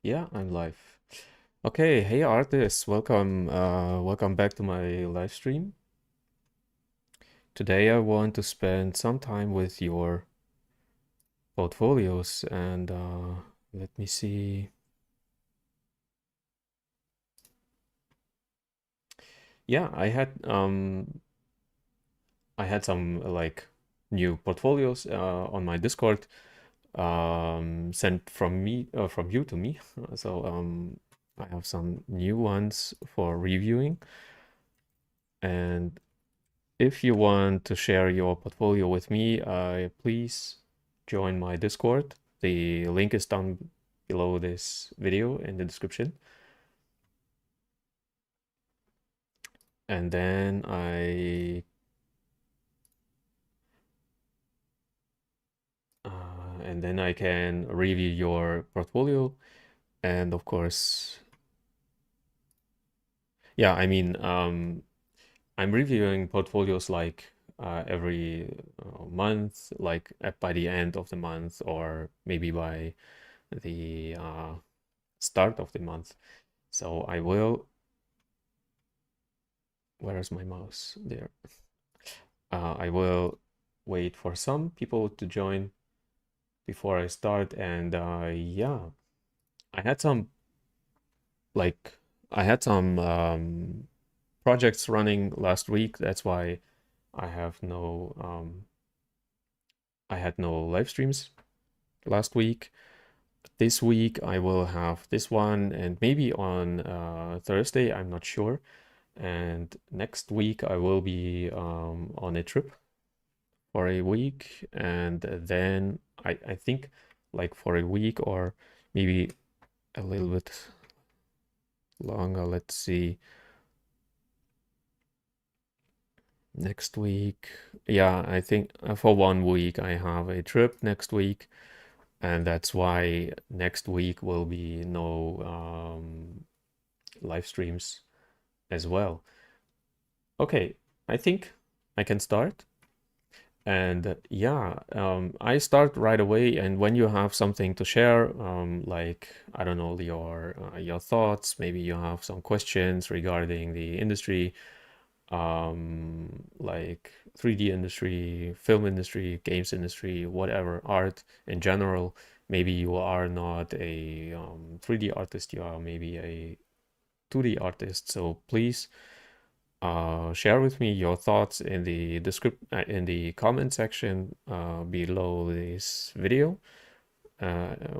Yeah, I'm live. Okay, hey artists, welcome back to my live stream. Today I want to spend some time with your portfolios and let me see. Yeah, I had some like new portfolios on my Discord sent from you to me. So I have some new ones for reviewing. And if you want to share your portfolio with me, please join my Discord. The link is down below this video in the description. And then I can review your portfolio. And of course, yeah, I'm reviewing portfolios like every month, like by the end of the month, or maybe by the start of the month. So I will, where is my mouse? There. I will wait for some people to join before I start. And yeah, I had some like I had some projects running last week. That's why I have no I had no live streams last week. This week I will have this one and maybe on Thursday, I'm not sure. And next week I will be on a trip for a week, and then I think like for a week or maybe a little bit longer. Let's see. Next week. Yeah, I think for 1 week I have a trip next week, and that's why next week will be no live streams as well. Okay, I think I can start. And yeah, I start right away. And when you have something to share, like I don't know, your thoughts, maybe you have some questions regarding the industry, like 3D industry, film industry, games industry, whatever, art in general. Maybe you are not a 3D artist, you are maybe a 2D artist. So please share with me your thoughts in the in the comment section below this video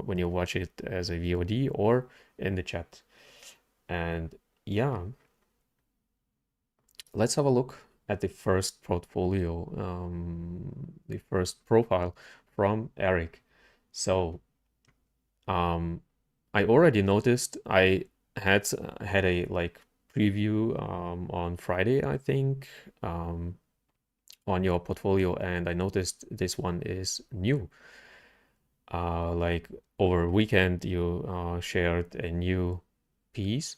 when you watch it as a VOD or in the chat. And yeah, let's have a look at the first portfolio, the first profile from Eric. So I already noticed I had a like preview on Friday, I think, on your portfolio, and I noticed this one is new. Like over weekend, you shared a new piece.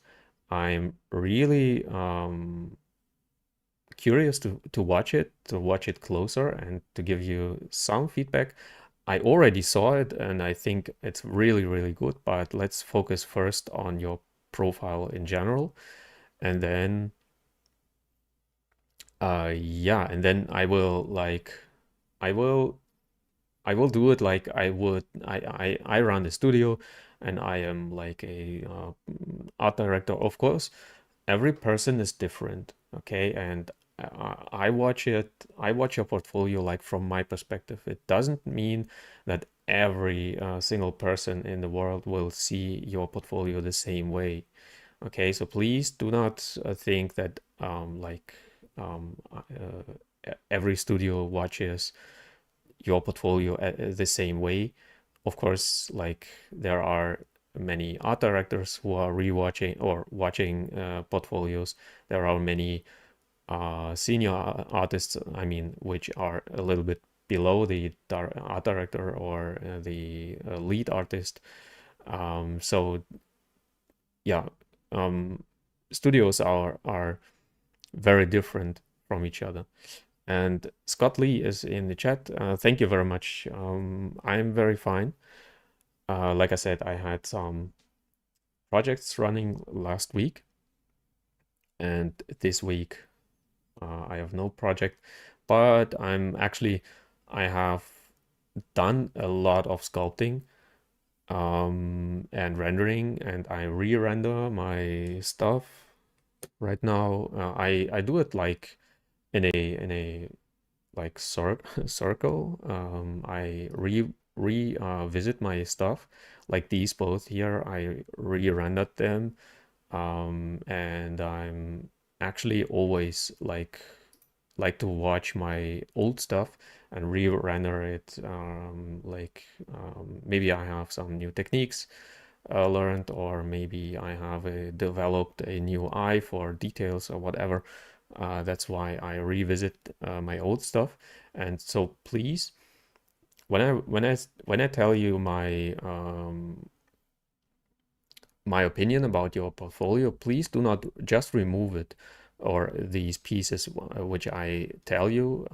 I'm really curious to watch it closer, and to give you some feedback. I already saw it, and I think it's really, really good. But let's focus first on your profile in general, and then yeah, and then I will I will do it like I would. I run the studio, and I am like a art director. Of course, every person is different. Okay, and I watch it. I watch your portfolio like from my perspective. It doesn't mean that every single person in the world will see your portfolio the same way. Okay, so please do not think that every studio watches your portfolio the same way. Of course, like there are many art directors who are rewatching or watching portfolios. There are many senior artists, I mean, which are a little bit below the art director or the lead artist. So yeah, um, studios are very different from each other. And Scott Lee is in the chat. Thank you very much. I'm very fine. Like I said, I had some. projects running last week, and this week I have no project, but I have done a lot of sculpting and rendering, and I re-render my stuff right now. I do it like in a like circle. I visit my stuff, like these both here. I re-rendered them, and I'm actually always like to watch my old stuff and re-render it. Maybe I have some new techniques learned, or maybe I have developed a new eye for details or whatever. That's why I revisit my old stuff. And so please, when I tell you my opinion about your portfolio, please do not just remove it, or these pieces which I tell you,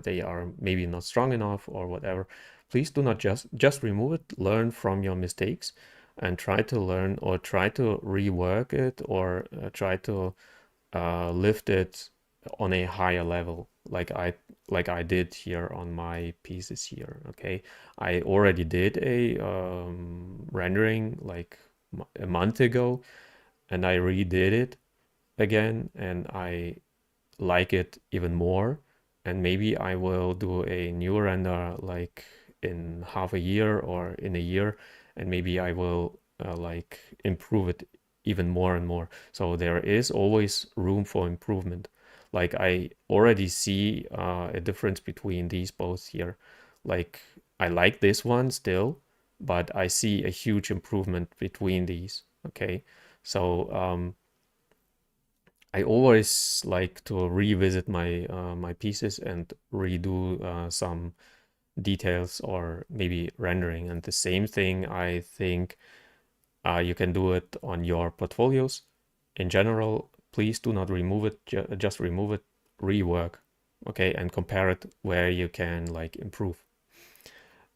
they are maybe not strong enough or whatever. Please do not just remove it. Learn from your mistakes and try to learn, or try to rework it, or try to lift it on a higher level, like I did here on my pieces here. Okay, I already did a rendering like a month ago, and I redid it again, and I like it even more. And maybe I will do a new render like in half a year or in a year, and maybe I will like improve it even more and more. So there is always room for improvement. Like I already see a difference between these both here. Like I like this one still, but I see a huge improvement between these. Okay, so I always like to revisit my pieces and redo some details or maybe rendering. And the same thing, I think you can do it on your portfolios. In general, please do not remove it. Just remove it, rework, okay, and compare it where you can like improve.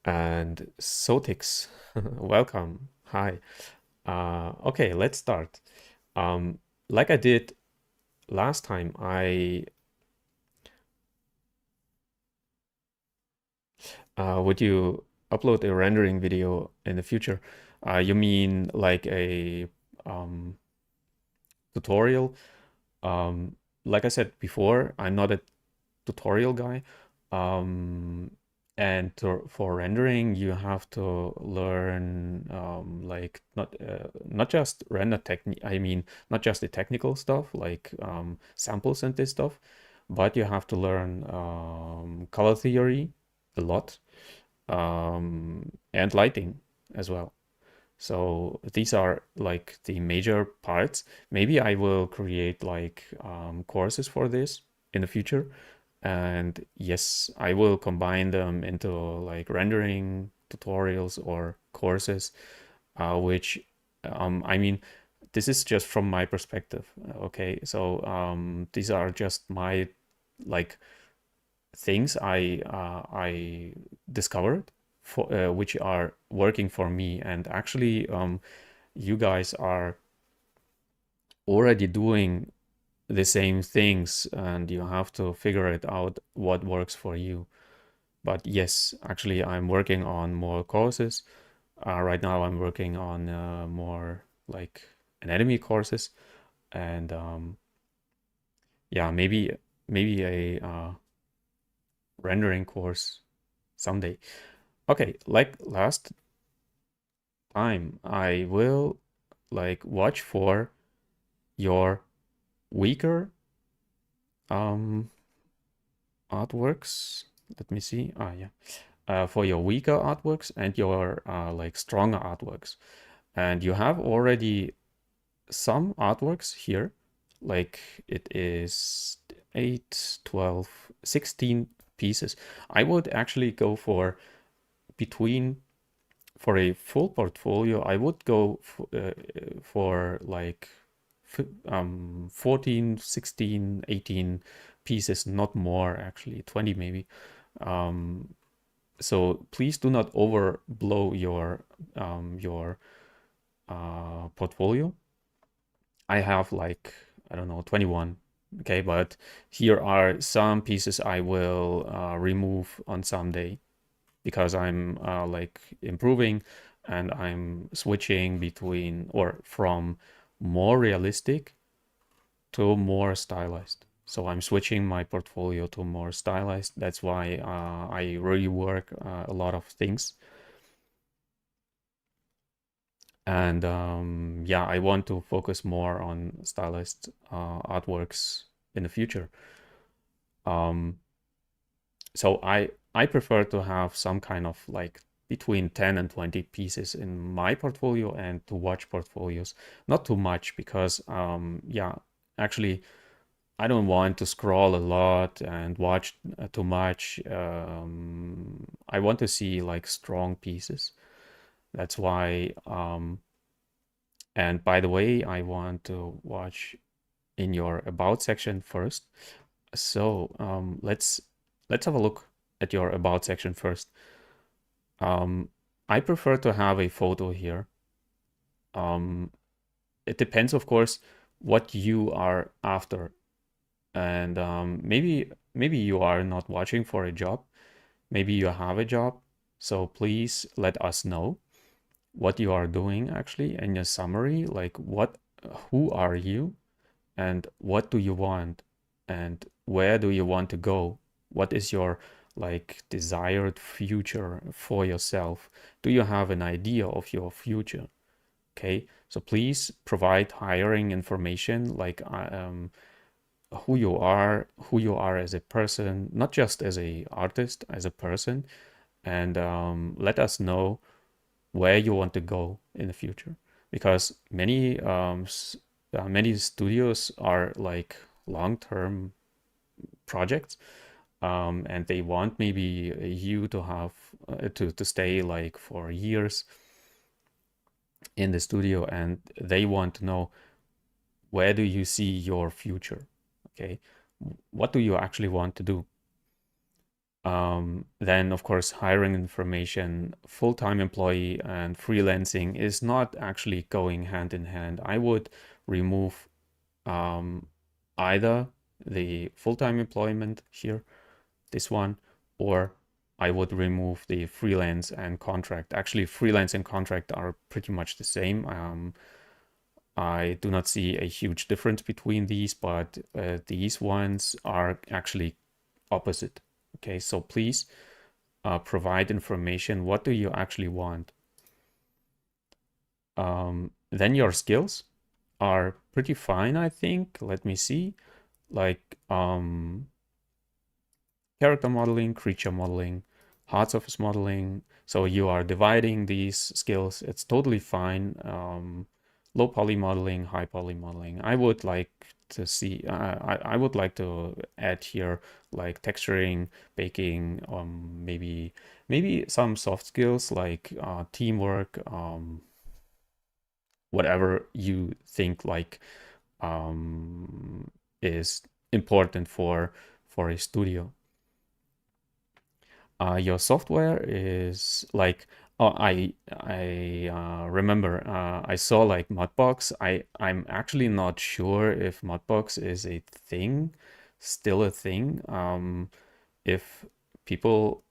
And Sotix, welcome. Hi. Okay, let's start. Like I did last time, would you upload a rendering video in the future? You mean like a um, tutorial? Like I said before, I'm not a tutorial guy. Um, and for rendering, you have to learn like not just render technique. I mean, not just the technical stuff like samples and this stuff, but you have to learn color theory a lot, and lighting as well. So these are like the major parts. Maybe I will create like courses for this in the future. And yes, I will combine them into like rendering tutorials or courses, which I mean, this is just from my perspective. Okay, so these are just my like things I discovered for which are working for me. And actually, you guys are already doing the same things, and you have to figure it out what works for you. But yes, actually, I'm working on more courses. Right now, I'm working on more like anatomy courses, and yeah, maybe a rendering course someday. Okay, like last time, I will like watch for your weaker um artworks. Let me see. Yeah. For your weaker artworks and your like stronger artworks. And you have already some artworks here. Like it is 8, 12, 16 pieces. I would actually go for between for a full portfolio, I would go for like 14, 16, 18 pieces, not more actually, 20 maybe. So please do not overblow your portfolio. I have like, I don't know, 21. Okay, but here are some pieces I will remove on some day because I'm like improving and I'm switching between or from more realistic to more stylized. So I'm switching my portfolio to more stylized. That's why I rework a lot of things. And yeah, I want to focus more on stylized artworks in the future. Um, so I prefer to have some kind of like between 10 and 20 pieces in my portfolio and to watch portfolios. Not too much because yeah, actually I don't want to scroll a lot and watch too much. I want to see like strong pieces. That's why and by the way, I want to watch in your about section first. So let's have a look at your about section first. I prefer to have a photo here. Um, it depends, of course, what you are after, and maybe you are not watching for a job. Maybe you have a job. So please let us know what you are doing actually in your summary, like who are you, and what do you want, and where do you want to go? What is your like desired future for yourself? Do you have an idea of your future? Okay, so please provide hiring information like who you are as a person, not just as a artist, as a person, and let us know where you want to go in the future, because many studios are like long-term projects, and they want maybe you to have to stay like for years in the studio, and they want to know where do you see your future. Okay, what do you actually want to do? Then, of course, hiring information, full-time employee and freelancing is not actually going hand in hand. I would remove um, either the full-time employment here, this one, or I would remove the freelance and contract. Actually, freelance and contract are pretty much the same. I do not see a huge difference between these, but these ones are actually opposite. Okay, so please provide information. What do you actually want? Then your skills are pretty fine, I think. Let me see. Like character modeling, creature modeling, hard surface modeling. So you are dividing these skills. It's totally fine. Low poly modeling, high poly modeling. I would like to see, I would like to add here like texturing, baking, maybe some soft skills like teamwork, whatever you think like is important for a studio. Your software is like, oh, I remember I saw like Mudbox. I'm actually not sure if Mudbox is a thing, still a thing. If people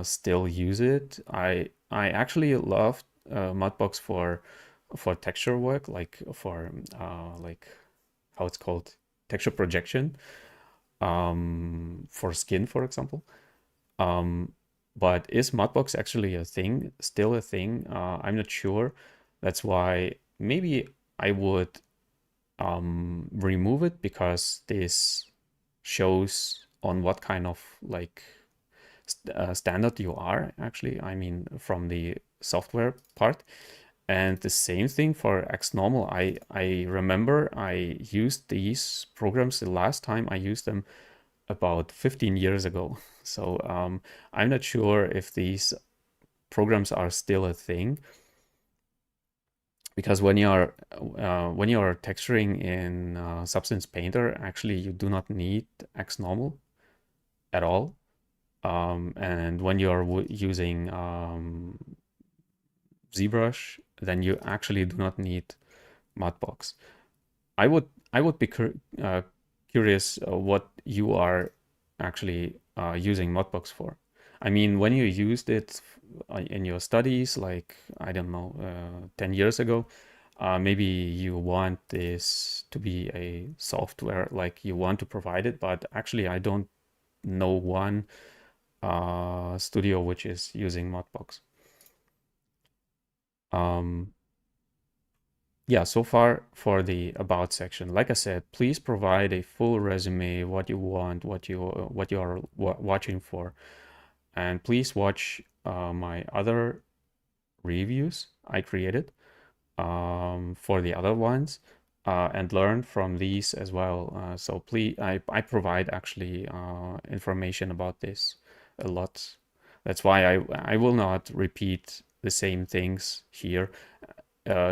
still use it, I actually love Mudbox for texture work, like how it's called, texture projection, for skin, for example. But is Mudbox actually a thing, still a thing? I'm not sure. That's why maybe I would remove it, because this shows on what kind of like standard you are actually. I mean, from the software part. And the same thing for XNormal. I remember I used these programs the last time I used them about 15 years ago. So I'm not sure if these programs are still a thing, because when you're texturing in Substance Painter, actually you do not need XNormal at all. And when you're using ZBrush, then you actually do not need Mudbox. I would be curious what you are actually using Mudbox for. I mean, when you used it in your studies, like I don't know, 10 years ago, maybe you want this to be a software, like you want to provide it, but actually I don't know one studio which is using Modbox. Yeah, so far for the about section. Like I said, please provide a full resume, what you want, what you are watching for, and please watch my other reviews I created for the other ones and learn from these as well. So please, I provide actually information about this a lot. That's why I will not repeat the same things here.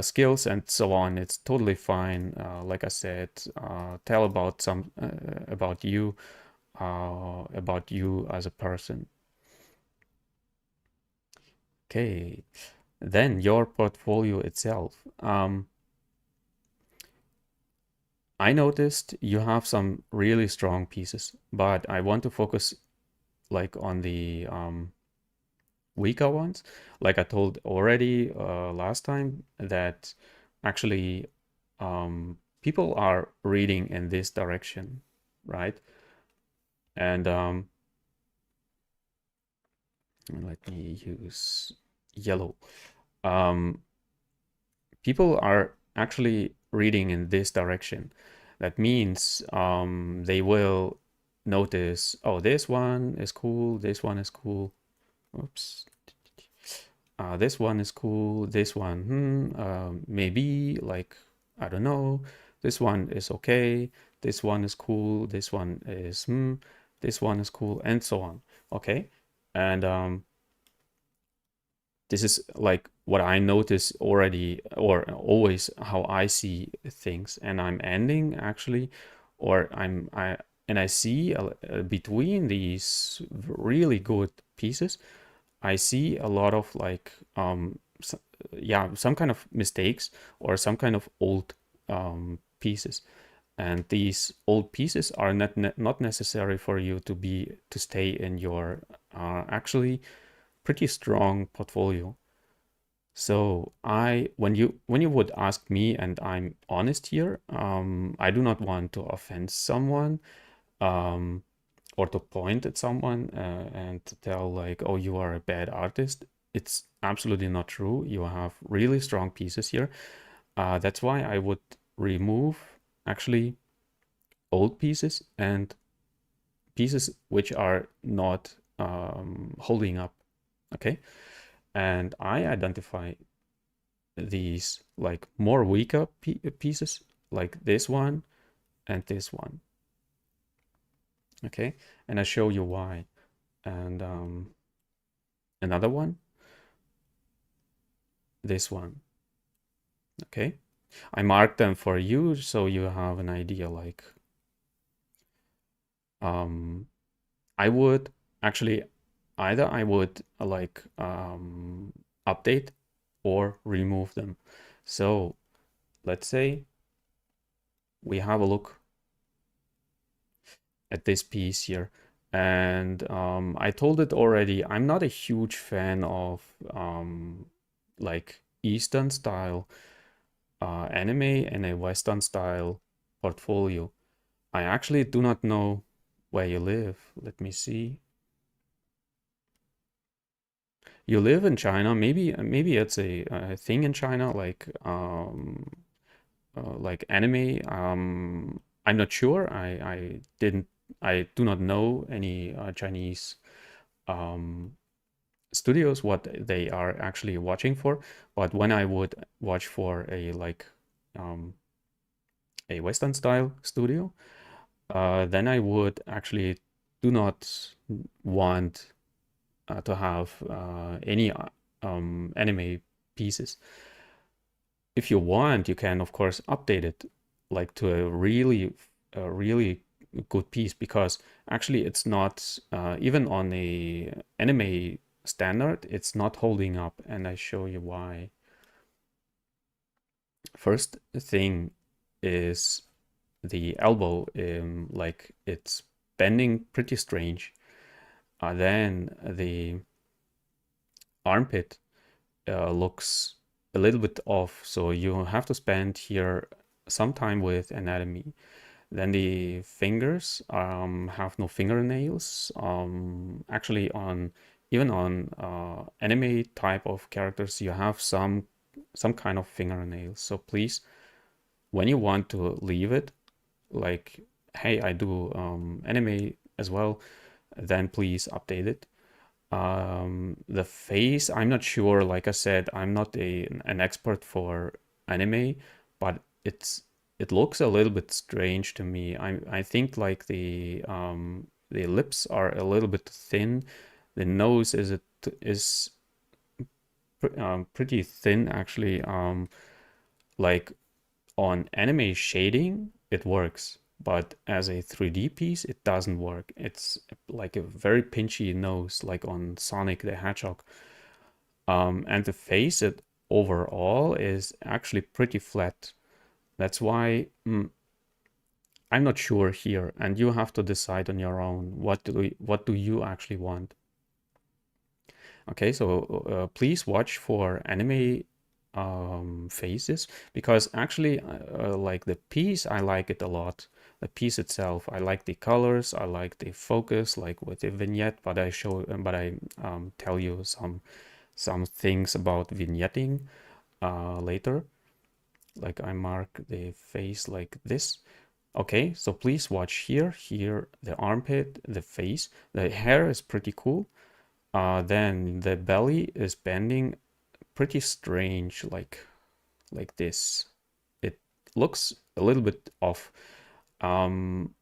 Skills and so on, it's totally fine. Like I said, tell about some about you as a person. Okay, then your portfolio itself. I noticed you have some really strong pieces, but I want to focus like on the weaker ones. Like I told already last time that actually people are reading in this direction, right? And let me use yellow. Um, People are actually reading in this direction. That means they will notice, oh, this one is cool, this one is cool. Oops. This one is cool, this one, maybe, like, I don't know. This one is okay, this one is cool, this one is, this one is cool, and so on. Okay. And this is like what I notice already, or always how I see things, and I'm ending actually, or I see between these really good pieces, I see a lot of like yeah, some kind of mistakes or some kind of old pieces, and these old pieces are not necessary for you to stay in your actually pretty strong portfolio. So when you would ask me, and I'm honest here, I do not want to offend someone, um, or to point at someone and to tell like, oh, you are a bad artist. It's absolutely not true. You have really strong pieces here. That's why I would remove actually old pieces and pieces which are not holding up. Okay, and I identify these like more weaker pieces like this one and this one. Okay, and I show you why. And another one, this one. Okay, I marked them for you so you have an idea. Like I would actually either I would like update or remove them. So let's say we have a look at this piece here. And I told it already, I'm not a huge fan of like Eastern style anime and a Western style portfolio. I actually do not know where you live. Let me see. You live in China. Maybe it's a thing in China like anime. I'm not sure. I do not know any Chinese um, studios what they are actually watching for. But when I would watch for um, a Western style studio, then I would actually do not want to have any anime pieces. If you want, you can of course update it like to a really good piece, because actually it's not even on a anime standard, it's not holding up, and I show you why. First thing is the elbow, like it's bending pretty strange. Then the armpit looks a little bit off, so you have to spend here some time with anatomy. Then the fingers have no fingernails. Actually, on even on anime type of characters, you have some kind of fingernails. So please, when you want to leave it, like, hey, I do anime as well, then please update it. The face, I'm not sure. Like I said, I'm not an expert for anime, but it looks a little bit strange to me. I think like the lips are a little bit thin. The nose is pretty thin actually. Like on anime shading, it works, but as a 3D piece, it doesn't work. It's like a very pinchy nose, like on Sonic the Hedgehog. And the face, it overall is actually pretty flat. That's why I'm not sure here, and you have to decide on your own. What do you actually want? Okay, so please watch for anime faces, because actually like the piece, I like it a lot. The piece itself, I like the colors, I like the focus, like with the vignette, but I tell you some things about vignetting later. Like I mark the face like this. Okay, so please watch here the armpit, the face. The hair is pretty cool. Then the belly is bending pretty strange, like this. It looks a little bit off. Um,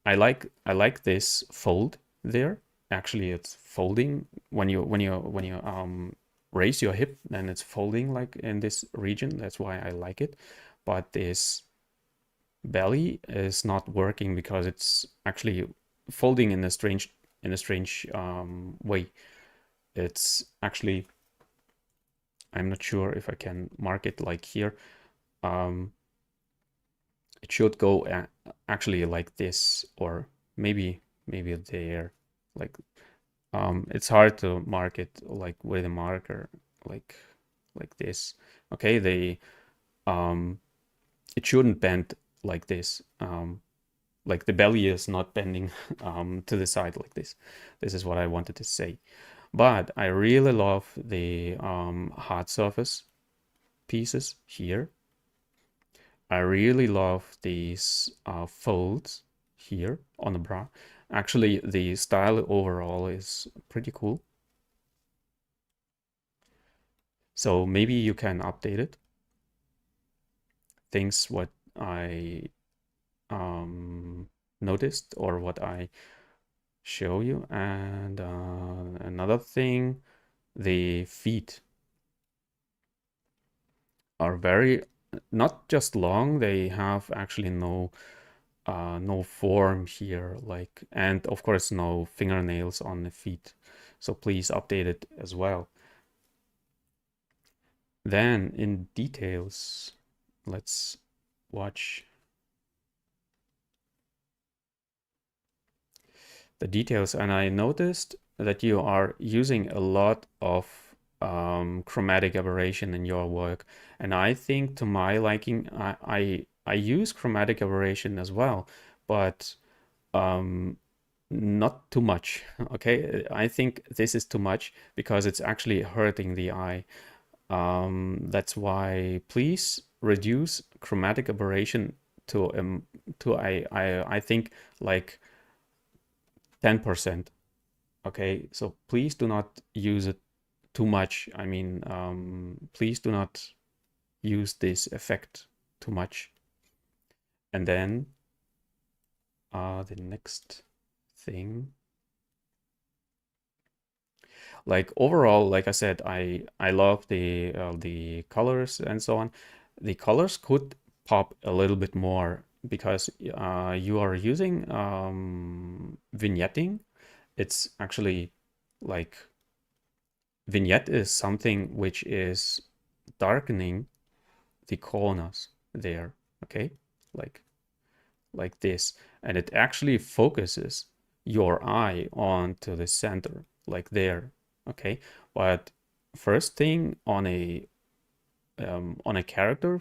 I like this fold there. Actually, it's folding when you raise your hip, then it's folding like in this region. That's why I like it. But this belly is not working because it's actually folding in a strange way. It's actually, I'm not sure if I can mark it like here. Um, it should go actually like this, or maybe there. Like it's hard to mark it like with a marker, like like this. Okay, they it shouldn't bend like this. Like the belly is not bending to the side like this. This is what I wanted to say. But I really love the hard surface pieces here. I really love these folds here on the bra. Actually, the style overall is pretty cool. So maybe you can update it. Things what I noticed or what I show you. And another thing, the feet are very not just long, they have actually no form here, like, and of course no fingernails on the feet. So please update it as well. Then in details, let's watch the details. And I noticed that you are using a lot of chromatic aberration in your work. And I think to my liking, I use chromatic aberration as well, but um, not too much. Okay, I think this is too much because it's actually hurting the eye. That's why please reduce chromatic aberration to I think like 10%. Okay, so please do not use it too much. I mean, please do not use this effect too much. And then the next thing, like overall, like I said, I love the colors and so on. The colors could pop a little bit more because you are using vignetting. It's actually like vignette is something which is darkening the corners there, okay? Like this. And it actually focuses your eye onto the center, like there, okay? But first thing on a character,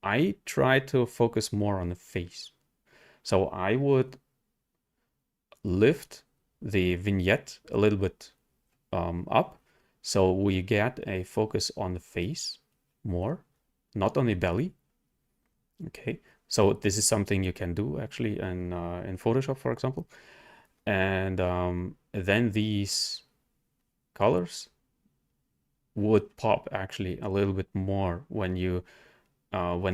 I try to focus more on the face. So I would lift the vignette a little bit up, so we get a focus on the face more, not on the belly. Okay, so this is something you can do actually in Photoshop, for example. And then these colors would pop actually a little bit more when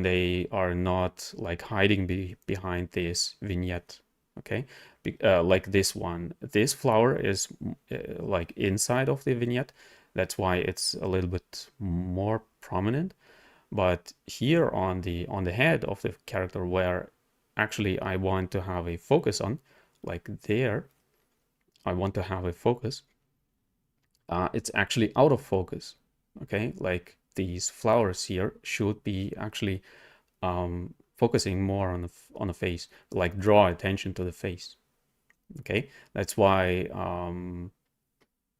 they are not like hiding behind this vignette. Okay, like this one. This flower is like inside of the vignette. That's why it's a little bit more prominent. But here on the head of the character, where actually I want to have a focus on, like there, I want to have a focus. It's actually out of focus. Okay, like these flowers here should be actually focusing more on the face, like draw attention to the face. Okay, that's why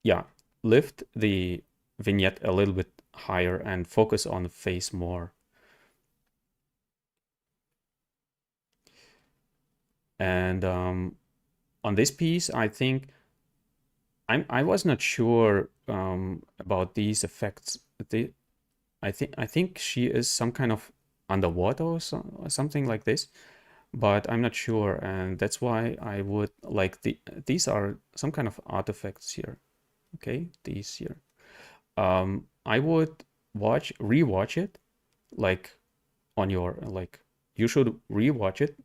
yeah, lift the vignette a little bit higher and focus on the face more. And on this piece, I think I was not sure about these effects. I think she is some kind of underwater or something like this, but I'm not sure, and that's why I would like these are some kind of artifacts here. Okay, these here. I would rewatch it, like on your like you should rewatch it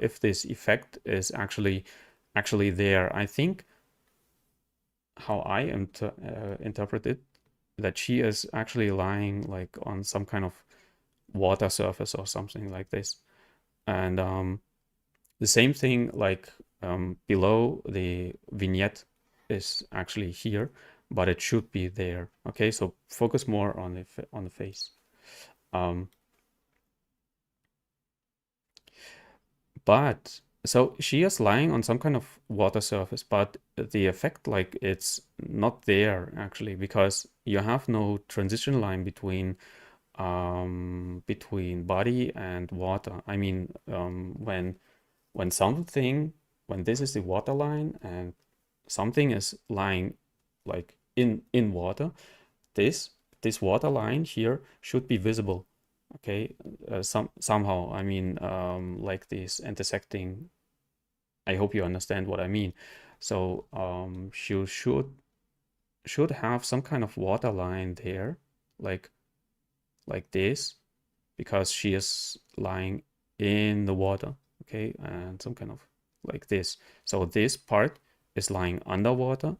if this effect is actually there. I think how I interpret it, that she is actually lying like on some kind of water surface or something like this. And the same thing like below the vignette is actually here, but it should be there. Okay, so focus more on the face. Um, but so she is lying on some kind of water surface, but the effect like it's not there actually, because you have no transition line between body and water. I mean, when something when this is the water line and something is lying like in water, this this water line here should be visible. Okay, somehow, I mean, like this intersecting. I hope you understand what I mean. So she should have some kind of water line there, like this, because she is lying in the water. Okay, and some kind of like this. So this part is lying underwater,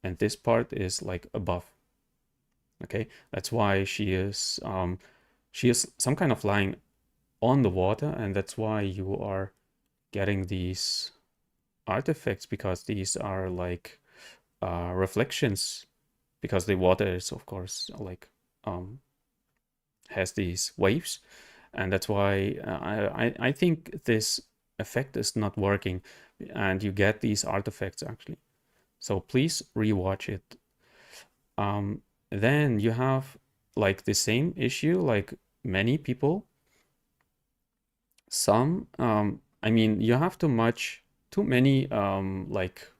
and this part is like above. Okay, that's why she is some kind of lying on the water, and that's why you are getting these artifacts, because these are like reflections, because the water is of course like has these waves, and that's why I think this effect is not working, and you get these artifacts actually. So please rewatch it. Then you have like the same issue, like many people. Some, I mean, you have too many like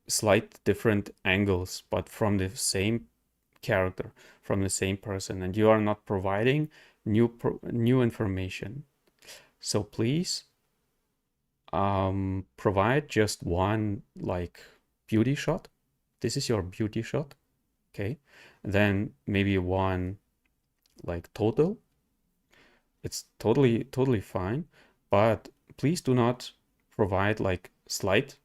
slight different angles, but from the same character, from the same person, and you are not providing new information. So please provide just one like beauty shot. This is your beauty shot. Okay, then maybe one like total. It's totally fine, but please do not provide like slight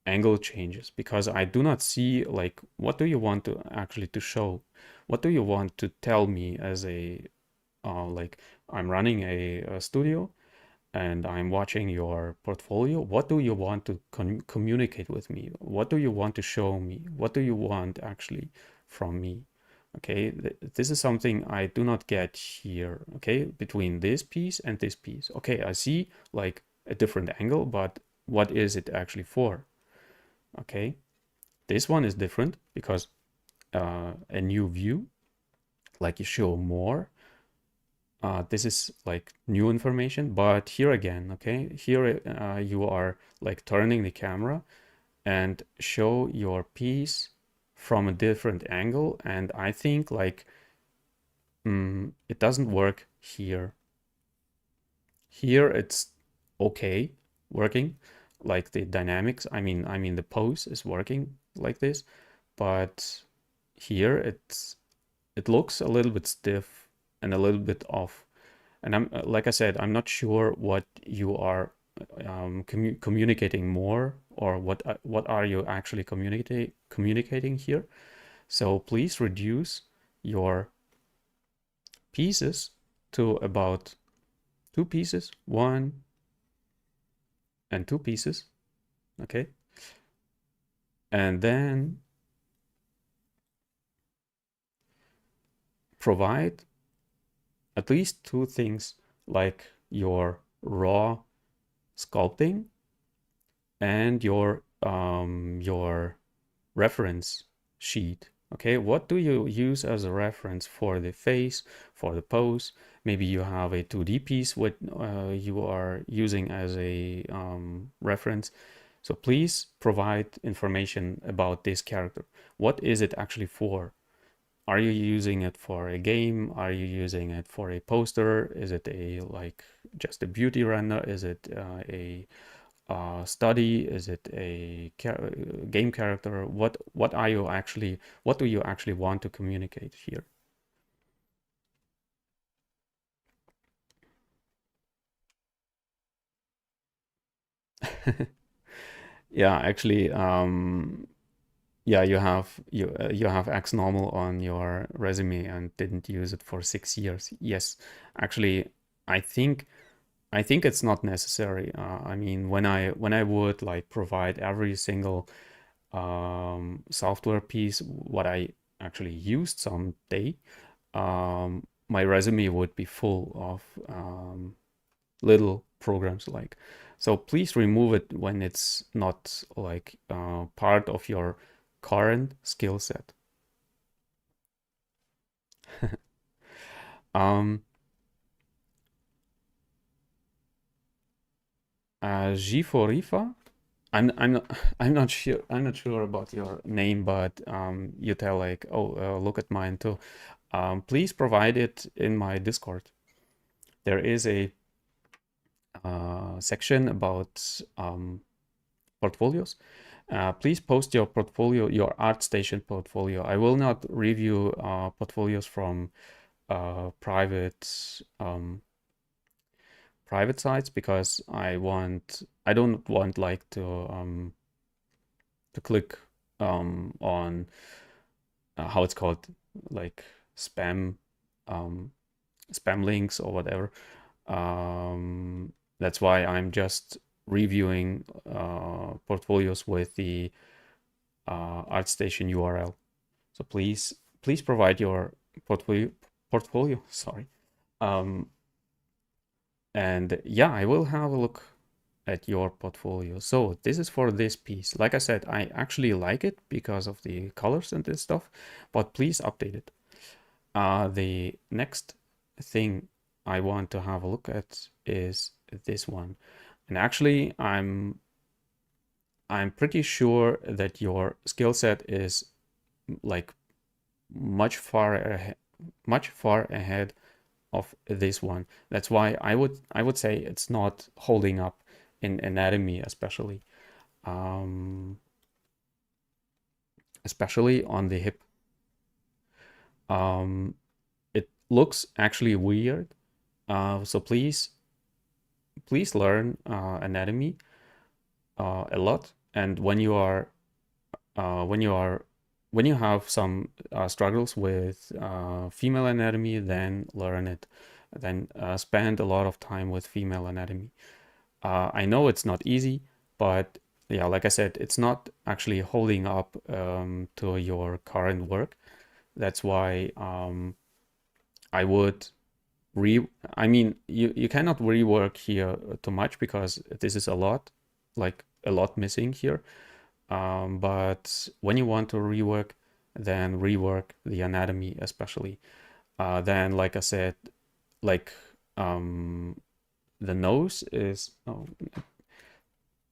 angle changes, because I do not see like what do you want to actually to show, what do you want to tell me as a like I'm running a studio and I'm watching your portfolio. What do you want to communicate with me? What do you want to show me? What do you want actually from me? Okay, this is something I do not get here. Okay, between this piece and this piece. Okay, I see like a different angle, but what is it actually for? Okay, this one is different because a new view, like you show more. This is like new information, but here again, okay, here you are like turning the camera and show your piece from a different angle. And I think like it doesn't work here. Here it's okay working, like the dynamics. I mean the pose is working like this, but here it looks a little bit stiff and a little bit off. And I'm like I said, I'm not sure what you are communicating more, or what are you actually communicating here. So please reduce your pieces to about two pieces, one and two pieces, okay? And then provide at least two things, like your raw sculpting and your reference sheet. Okay, what do you use as a reference for the face, for the pose? Maybe you have a 2D piece what you are using as a reference. So please provide information about this character. What is it actually for? Are you using it for a game? Are you using it for a poster? Is it a like just a beauty render? Is it a study? Is it a game character? What are you actually, what do you actually want to communicate here? Yeah, actually, yeah, you have X normal on your resume and didn't use it for 6 years. Yes, actually, I think I think it's not necessary. I mean, when I would like provide every single software piece what I actually used someday, my resume would be full of little programs like. So please remove it when it's not like part of your current skill set. Um, G for Rifa. I'm not I'm not sure about your name, but you tell like, oh, look at mine too. Please provide it in my Discord. There is a section about portfolios. Please post your portfolio, your ArtStation portfolio. I will not review portfolios from private sites, because I don't want like to click on how it's called, like spam um, spam links or whatever. That's why I'm just reviewing portfolios with the ArtStation URL. So please provide your portfolio. Sorry. Um, and yeah, I will have a look at your portfolio. So this is for this piece. Like I said, I actually like it because of the colors and this stuff, but please update it. The next thing I want to have a look at is this one. And actually, I'm pretty sure that your skill set is like much far ahead of this one. That's why I would say it's not holding up in anatomy, especially on the hip. Um, it looks actually weird. So please learn anatomy a lot. And when you are when you have some struggles with female anatomy, then learn it. Then spend a lot of time with female anatomy. I know it's not easy, but yeah, like I said, it's not actually holding up to your current work. That's why I would I mean, you cannot rework here too much because this is a lot, like a lot missing here. But when you want to rework, then rework the anatomy especially. Then, like I said, like the nose is, oh,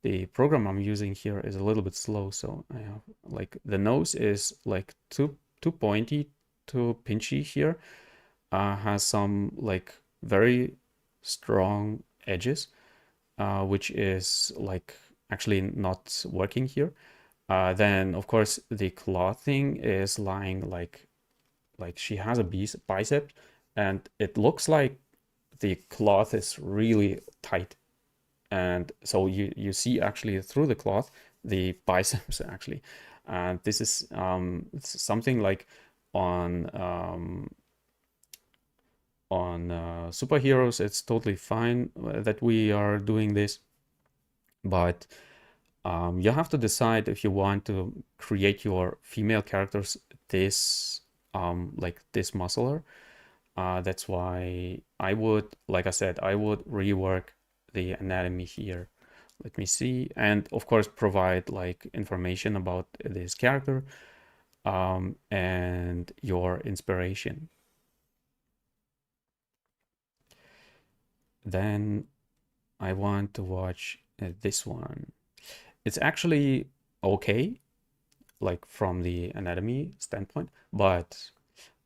the program I'm using here is a little bit slow, so I have like the nose is like too pointy, too pinchy here. Has some like very strong edges, which is like actually not working here. Then of course the clothing is lying like she has a bicep, and it looks like the cloth is really tight, and so you see actually through the cloth the biceps actually, and this is something like on superheroes it's totally fine that we are doing this, but you have to decide if you want to create your female characters this like this muscular. That's why I would, like I said, I would rework the anatomy here. Let me see. And of course, provide like information about this character and your inspiration. Then I want to watch this one. It's actually okay, like from the anatomy standpoint, but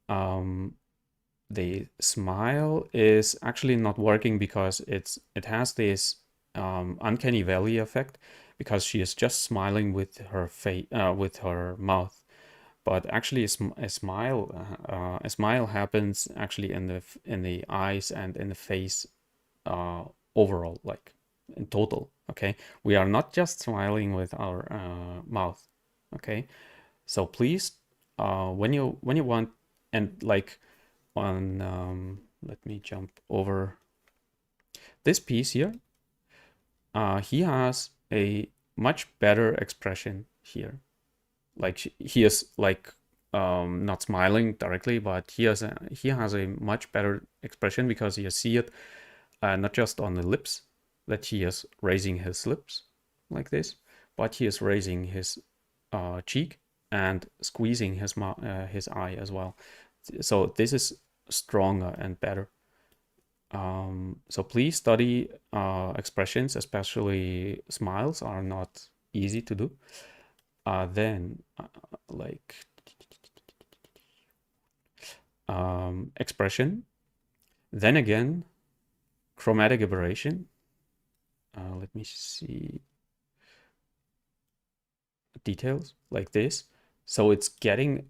um, the smile is actually not working because it has this uncanny valley effect because she is just smiling with her face with her mouth, but actually a smile happens actually in the eyes and in the face uh, overall, like in total. Okay, we are not just smiling with our mouth. Okay, so please, when you want, and like on let me jump over this piece here. He has a much better expression here. Like he is like not smiling directly, but he has a much better expression because you see it not just on the lips, that he is raising his lips like this, but he is raising his cheek and squeezing his eye as well. So this is stronger and better. So please study expressions, especially smiles are not easy to do. Then like expression, then again, chromatic aberration. Let me see details like this. So it's getting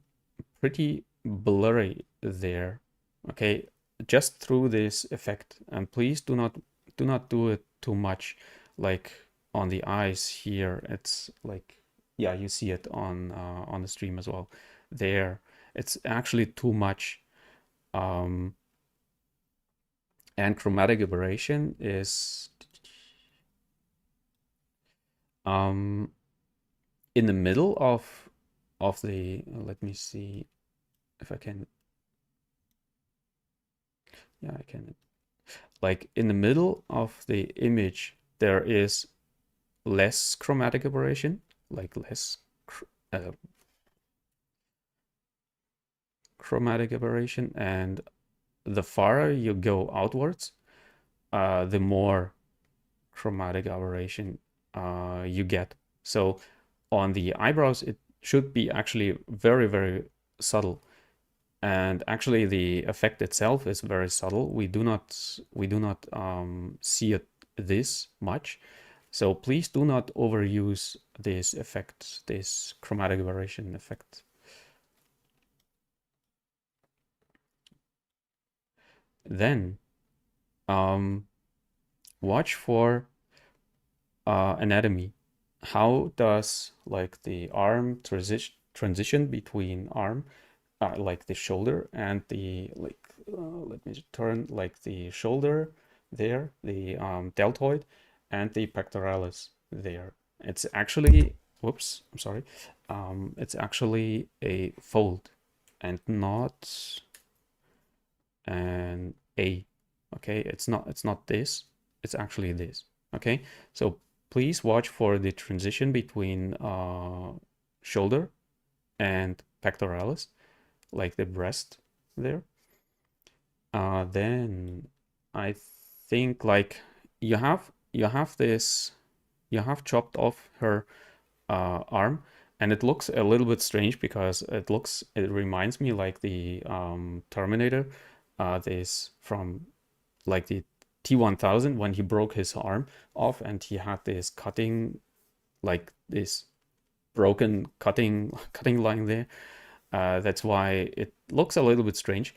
pretty blurry there. Okay, just through this effect, and please do not do it too much, like on the eyes here. It's like, yeah, you see it on the stream as well. There, it's actually too much. And chromatic aberration is um in the middle of the. Let me see if I can. Yeah, I can. Like in the middle of the image, there is less chromatic aberration, like less uh, chromatic aberration, and the farther you go outwards, the more chromatic aberration you get. So on the eyebrows, it should be actually very, very subtle. And actually, the effect itself is very subtle. We do not see it this much. So please do not overuse this effect, this chromatic aberration effect. Then watch for anatomy. How does like the arm transition between arm, like the shoulder and the like? Let me turn like the shoulder there, the deltoid, and the pectoralis there. It's actually, whoops, I'm sorry. It's actually a fold, and not an A. Okay, it's not this, it's actually this. Okay, so please watch for the transition between shoulder and pectoralis, like the breast there. Then I think like you have chopped off her arm, and it looks a little bit strange because it reminds me like the Terminator, this from like the T-1000 when he broke his arm off and he had this cutting, like this broken cutting line there. That's why it looks a little bit strange.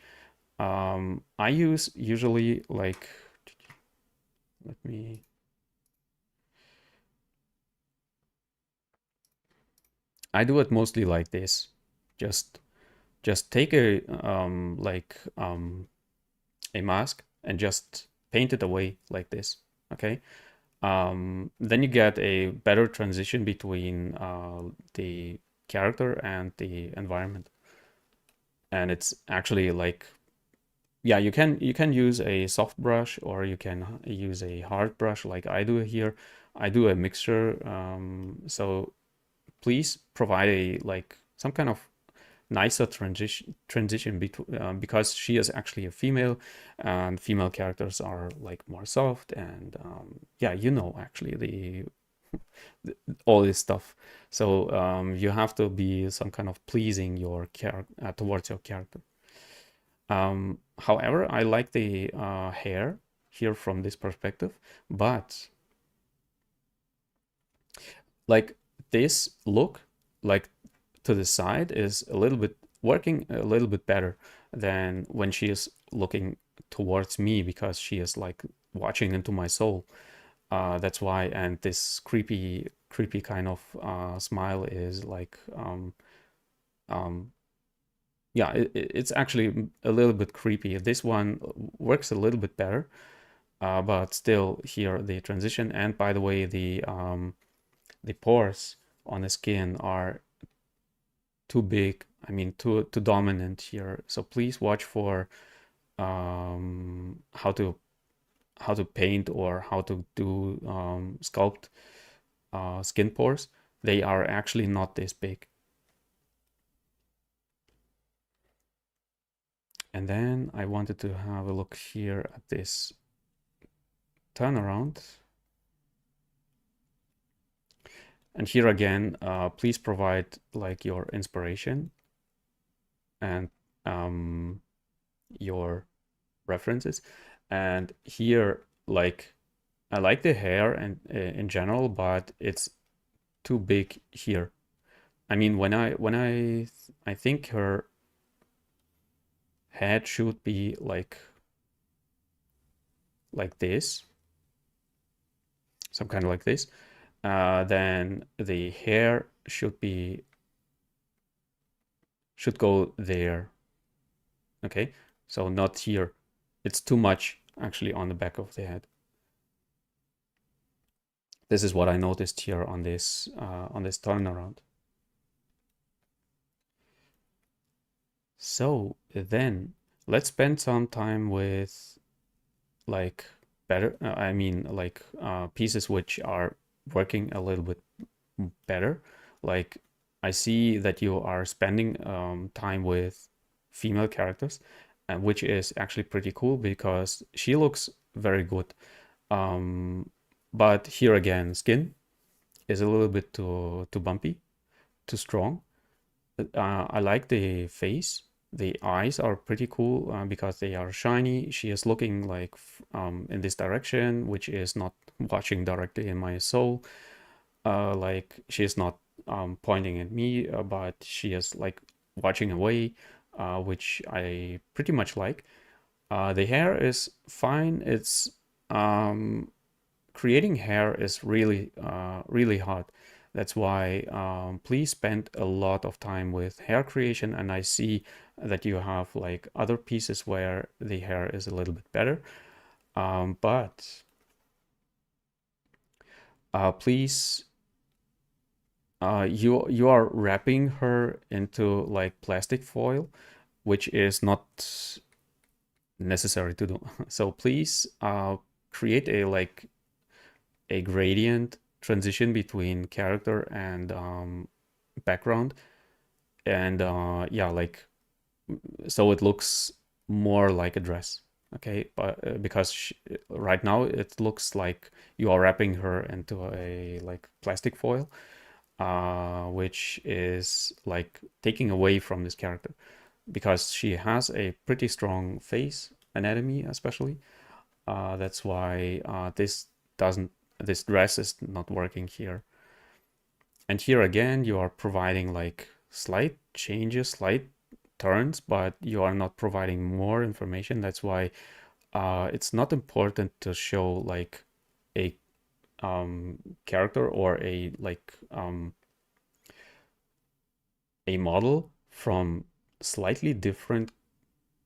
I use usually like, let me, I do it mostly like this. Just take a mask and just paint it away like this. Okay. Then you get a better transition between the character and the environment. And it's actually like, yeah, you can use a soft brush or you can use a hard brush like I do here. I do a mixture. So please provide a like some kind of nicer transition between, because she is actually a female, and female characters are like more soft, and yeah, you know, actually the all this stuff. So you have to be some kind of pleasing your character towards your character. However, I like the hair here from this perspective, but like this look, like to the side, is a little bit working a little bit better than when she is looking towards me, because she is like watching into my soul. That's why, and this creepy kind of smile is like um, yeah, it's actually a little bit creepy. This one works a little bit better, but still here the transition. And by the way, the pores on the skin are too big. I mean, too dominant here. So please watch for how to paint or how to do sculpt skin pores. They are actually not this big. And then I wanted to have a look here at this turnaround. And here again, please provide like your inspiration and your references. And here, like, I like the hair and in general, but it's too big here. I mean, I think her head should be like this, some kind of like this. Then the hair should go there. Okay, so not here. It's too much actually on the back of the head. This is what I noticed here on this turnaround. So then let's spend some time with like better, I mean like pieces which are working a little bit better. Like I see that you are spending time with female characters, which is actually pretty cool because she looks very good. But here again, skin is a little bit too bumpy, too strong. I like the face. The eyes are pretty cool because they are shiny. She is looking like in this direction, which is not watching directly in my soul. Like she is not pointing at me, but she is like watching away, which I pretty much like. The hair is fine. It's creating hair is really hard. That's why please spend a lot of time with hair creation. And I see that you have like other pieces where the hair is a little bit better. But please, you are wrapping her into like plastic foil, which is not necessary to do. So please create a gradient transition between character and background, and yeah, like so it looks more like a dress. Okay, but because right now it looks like you are wrapping her into a like plastic foil, which is like taking away from this character because she has a pretty strong face anatomy, especially. That's why this dress is not working here. And here again, you are providing like slight changes, slight turns, but you are not providing more information. That's why it's not important to show like a character or a model from slightly different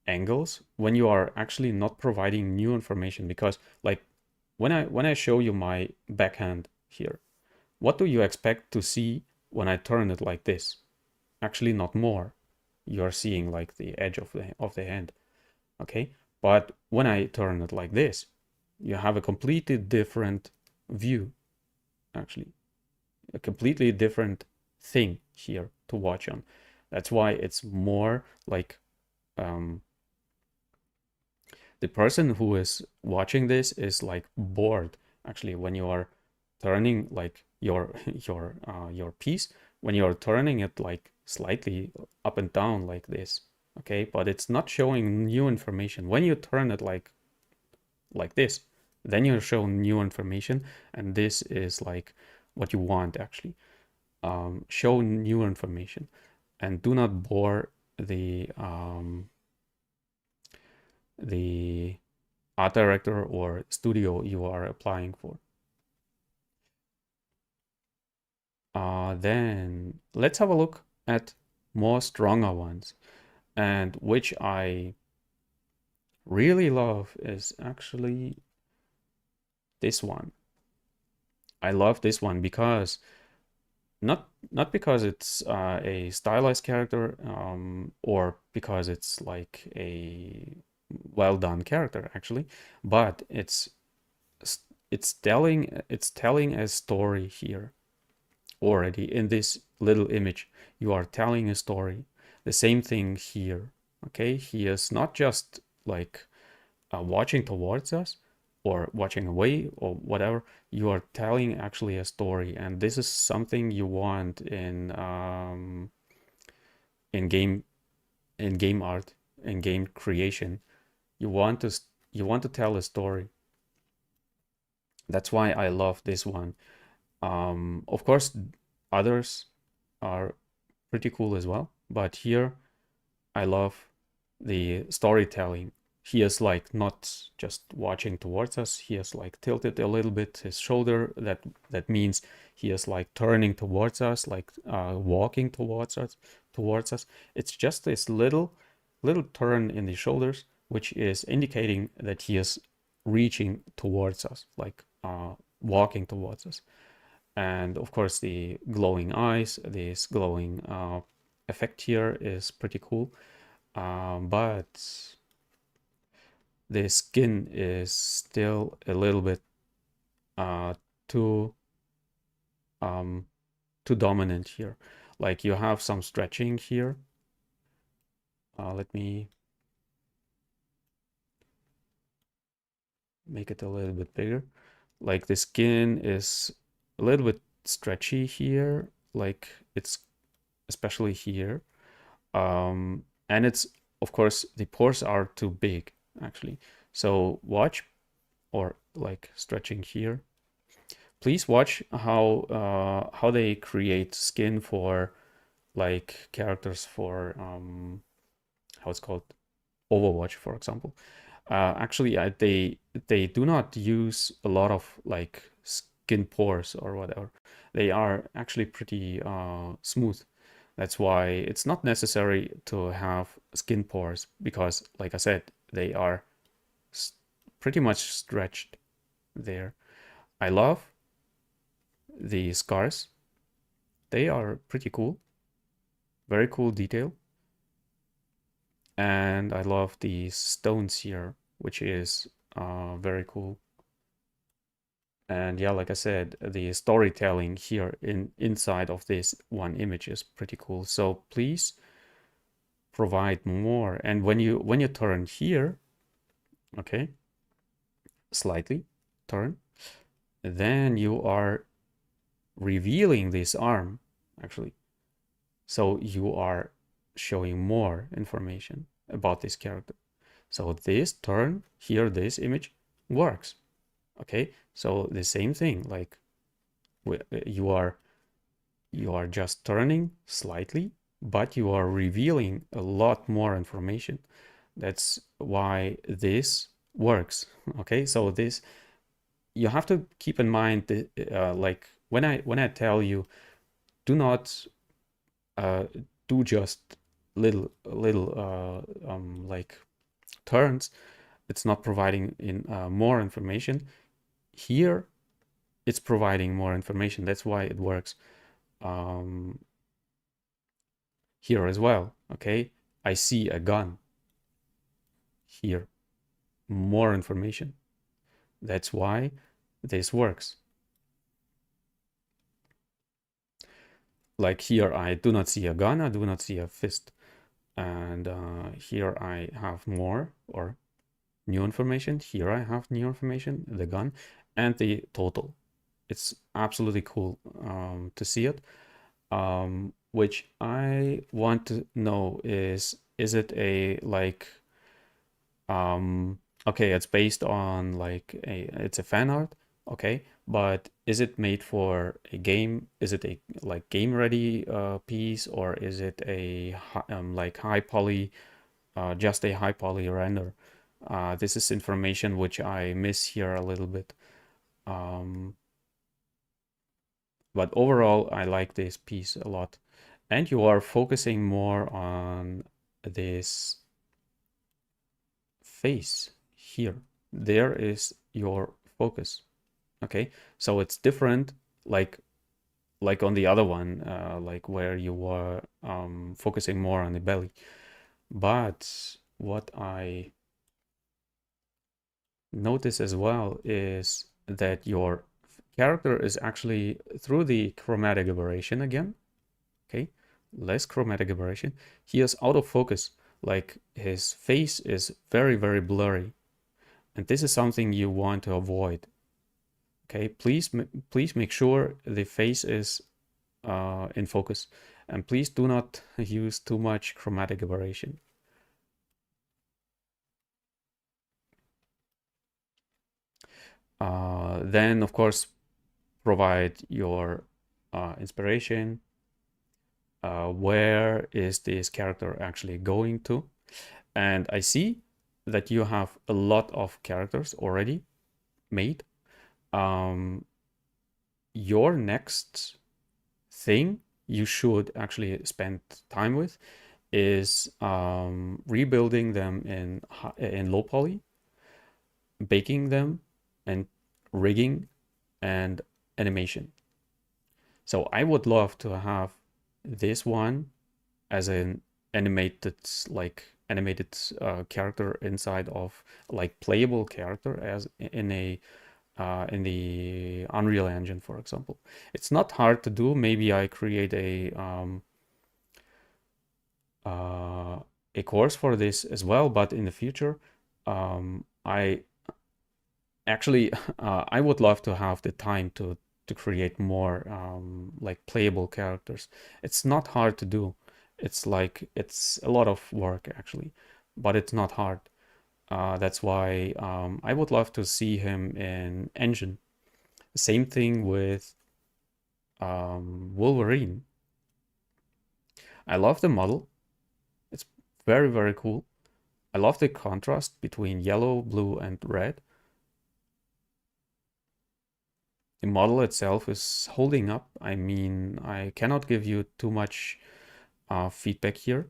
angles when you are actually not providing new information. Because like when I show you my backhand here, what do you expect to see when I turn it like this? Actually, not more. You're seeing like the edge of the hand, okay? But when I turn it like this, you have a completely different view, actually, a completely different thing here to watch on. That's why it's more like um, the person who is watching this is like bored actually when you are turning like your your piece, when you're turning it like slightly up and down like this, okay, but it's not showing new information. When you turn it like this, then you show new information, and this is like what you want actually. Show new information and do not bore the art director or studio you are applying for. Then let's have a look at more stronger ones. And which I really love is actually this one. I love this one because not because it's a stylized character or because it's like a well done character actually, but it's telling a story here already in this little image. You are telling a story. The same thing here. Okay, he is not just like watching towards us or watching away or whatever. You are telling actually a story, and this is something you want in game in game art, in game creation. You want to you want to tell a story. That's why I love this one. Of course, others are pretty cool as well, but here I love the storytelling. He is like not just watching towards us. He is like tilted a little bit his shoulder. That means he is like turning towards us, like walking towards us. It's just this little turn in the shoulders, which is indicating that he is reaching towards us, like walking towards us. And of course, the glowing eyes, this glowing effect here is pretty cool. But the skin is still a little bit uh, too um, too dominant here. Like you have some stretching here. Let me make it a little bit bigger. Like the skin is a little bit stretchy here. Like it's especially here. And it's, of course, the pores are too big actually. So watch, or like stretching here. Please watch how they create skin for like characters for how it's called, Overwatch, for example. Actually, they do not use a lot of like skin pores or whatever. They are actually pretty smooth. That's why it's not necessary to have skin pores because, like I said, they are pretty much stretched there. I love the scars. They are pretty cool. Very cool detail. And I love these stones here, which is very cool. And yeah, like I said, the storytelling here inside of this one image is pretty cool. So please provide more. And when you turn here, okay, slightly turn, then you are revealing this arm actually. So you are showing more information about this character. So this turn here, this image works. Okay, so the same thing, like you are just turning slightly, but you are revealing a lot more information. That's why this works. Okay, so this you have to keep in mind that like when I tell you do not uh, do just little like turns, it's not providing in more information. Here it's providing more information. That's why it works um, here as well. Okay, I see a gun here, more information. That's why this works. Like here, I do not see a gun, I do not see a fist. And here I have more or new information. Here I have new information, the gun, and the total. It's absolutely cool to see it. Which I want to know is it a like okay, it's based on like it's a fan art, okay, but is it made for a game? Is it a like game ready piece, or is it a like high poly, just a high poly render? This is information which I miss here a little bit. But overall, I like this piece a lot. And you are focusing more on this face here. There is your focus. Okay, so it's different, like on the other one, like where you were focusing more on the belly. But what I notice as well is that your character is actually through the chromatic aberration again. Okay, less chromatic aberration. He is out of focus, like his face is very blurry, and this is something you want to avoid. Okay, please make sure the face is in focus, and please do not use too much chromatic aberration. Then of course provide your inspiration. Where is this character actually going to? And I see that you have a lot of characters already made. Your next thing you should actually spend time with is rebuilding them in low poly, baking them, and rigging and animation. So I would love to have this one as an animated animated character inside of like playable character as in the Unreal Engine, for example. It's not hard to do. Maybe I create a course for this as well, but in the future, I actually I would love to have the time to create more like playable characters. It's not hard to do. It's like it's a lot of work actually, but it's not hard. That's why I would love to see him in Engine. Same thing with Wolverine. I love the model. It's very cool. I love the contrast between yellow, blue, and red. The model itself is holding up. I mean, I cannot give you too much feedback here.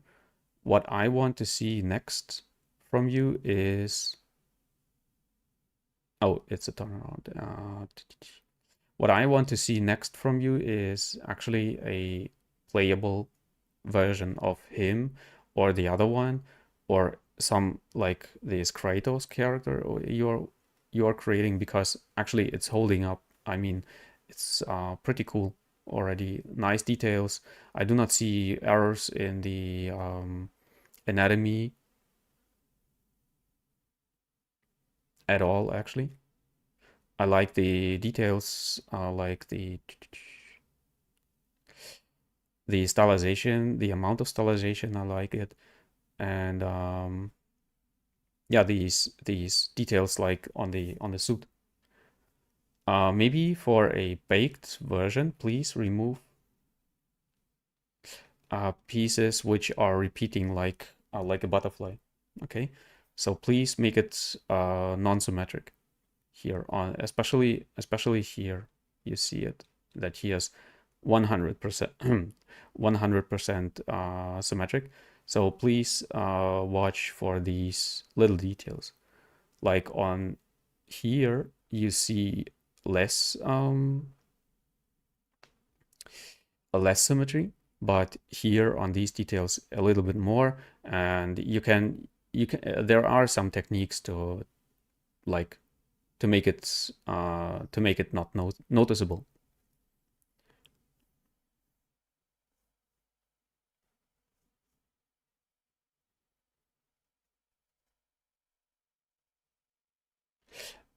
What I want to see next from you is... Oh, it's a turnaround. What I want to see next from you is actually a playable version of him or the other one, or some like this Kratos character you're creating, because actually it's holding up. I mean, it's pretty cool already. Nice details. I do not see errors in the anatomy at all, actually. I like the details, like the stylization, the amount of stylization. I like it, and yeah, these details like on the suit. Maybe for a baked version, please remove pieces which are repeating like a butterfly. Okay, so please make it non-symmetric here on, especially here. You see it that he has 100% 100% symmetric. So please watch for these little details. Like on here, you see less less symmetry, but here on these details a little bit more. And you can there are some techniques to like to make it not noticeable.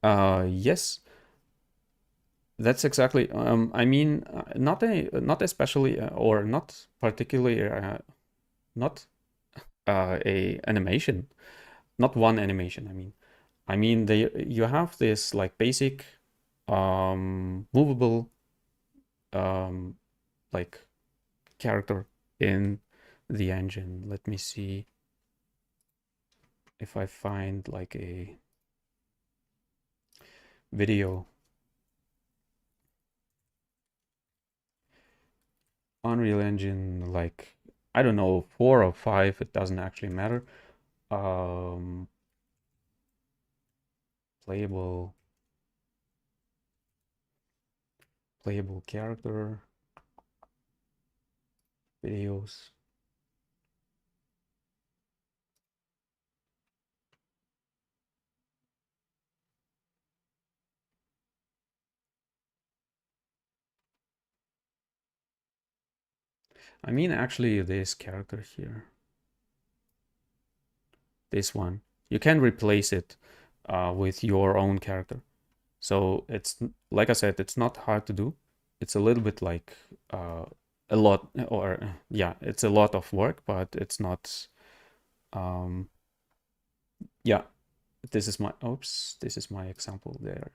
Yes, that's exactly. I mean, not especially or not particularly not a animation, not one animation. I mean they you have this like basic movable um, like character in the engine. Let me see if I find like a video. Unreal Engine, like I don't know, 4 or 5. It doesn't actually matter. Um, playable playable character videos. I mean, actually, this character here, this one, you can replace it with your own character. So it's like I said, it's not hard to do. It's a little bit like a lot, or yeah, it's a lot of work, but it's not. Um, yeah, this is my oops, this is my example there.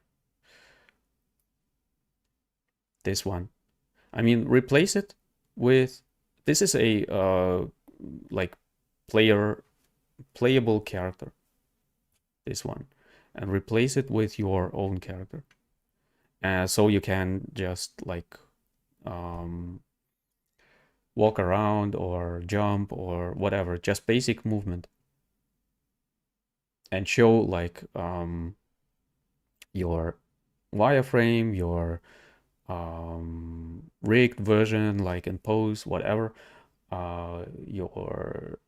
This one. I mean, replace it with this is a like playable character. This one, and replace it with your own character. So you can just like um, walk around or jump or whatever, just basic movement, and show like your wireframe, your rigged version, like in pose, whatever, your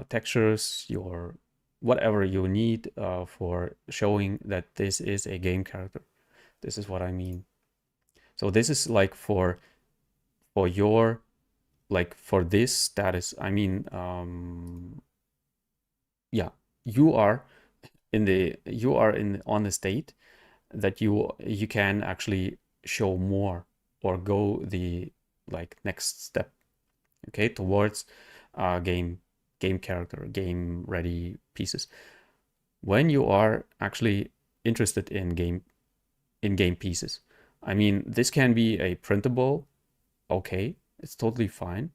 textures, your whatever you need for showing that this is a game character. This is what I mean. So this is like for your like for this status. I mean, yeah, you are you are in on the state that you can actually show more or go the like next step, okay, towards game character, game ready pieces. When you are actually interested in game pieces, I mean, this can be a printable, okay, it's totally fine.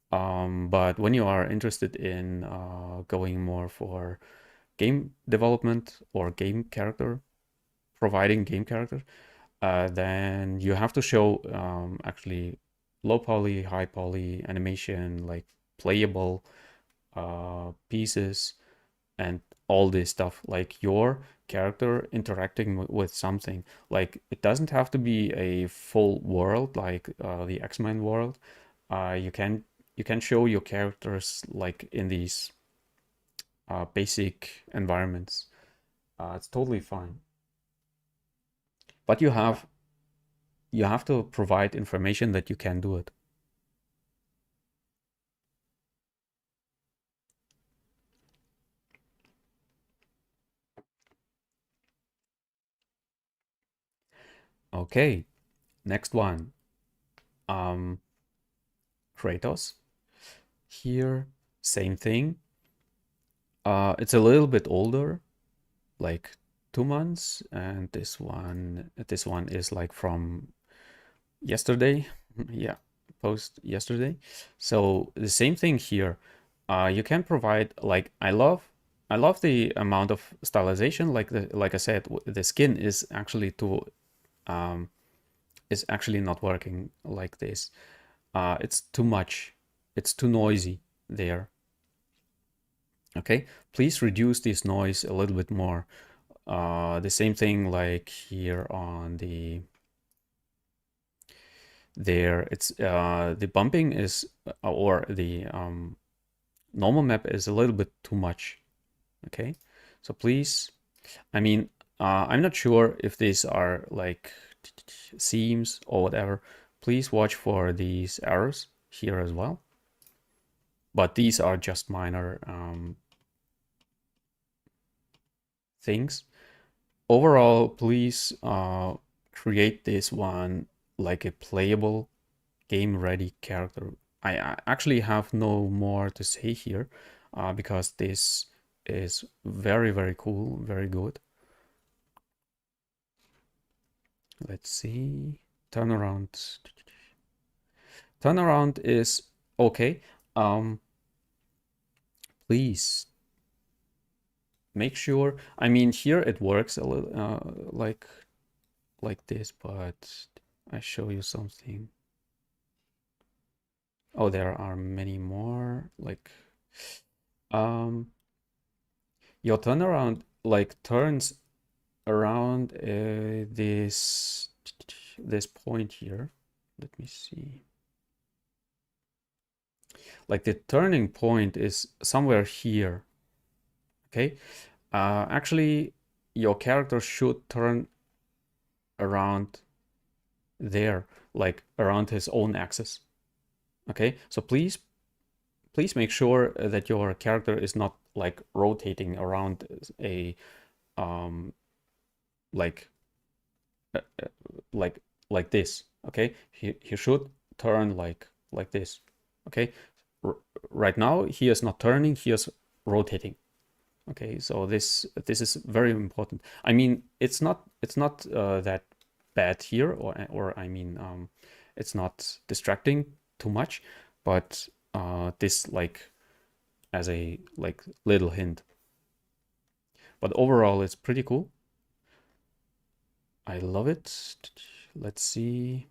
But when you are interested in going more for game development or game character, providing game character, then you have to show actually low poly, high poly animation, like playable pieces, and all this stuff, like your character interacting with something. Like it doesn't have to be a full world like the X-Men world. You can show your characters like in these basic environments. It's totally fine. But you have to provide information that you can do it. Okay, next one. Kratos. Here, same thing. It's a little bit older, like 2 months, and this one is like from yesterday. Yeah, post yesterday. So the same thing here. You can provide like I love the amount of stylization. Like I said, the skin um is actually not working like this. It's too much. It's too noisy there. Okay, please reduce this noise a little bit more. The same thing like here on the there. It's the bumping is or the normal map is a little bit too much. Okay, so please, I mean, I'm not sure if these are like seams or whatever. Please watch for these errors here as well. But these are just minor things. Overall, please create this one like a playable, game-ready character. I actually have no more to say here because this is very, very cool, very good. Let's see. Turnaround. Turnaround is okay. Please make sure. I mean, here it works a little like this, but I show you something. Oh, there are many more. Like, your turnaround like turns around this point here. Let me see. Like the turning point is somewhere here. Okay. Actually, your character should turn around there, like around his own axis. Okay. So please make sure that your character is not like rotating around a like uh, uh, like this. Okay, he should turn like this. Okay, right now he is not turning, he is rotating. Okay, so this is very important. I mean, it's not that bad here, or I mean, it's not distracting too much, but this like as a like little hint. But overall, it's pretty cool. I love it. Let's see.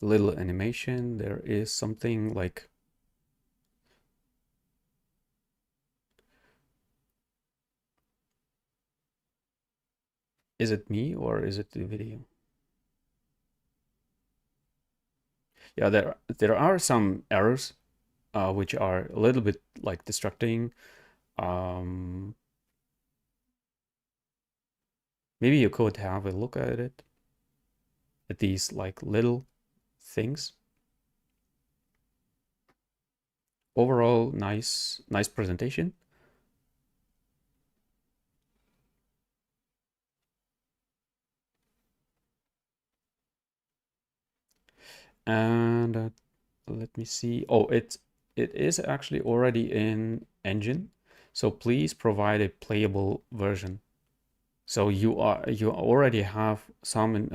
Little animation. There is something like is it me or is it the video? Yeah, there are some errors which are a little bit like distracting. Um, Maybe you could have a look at it, at these like little things. Overall, nice presentation. And let me see. Oh, it is actually already in engine, so please provide a playable version. So you already have some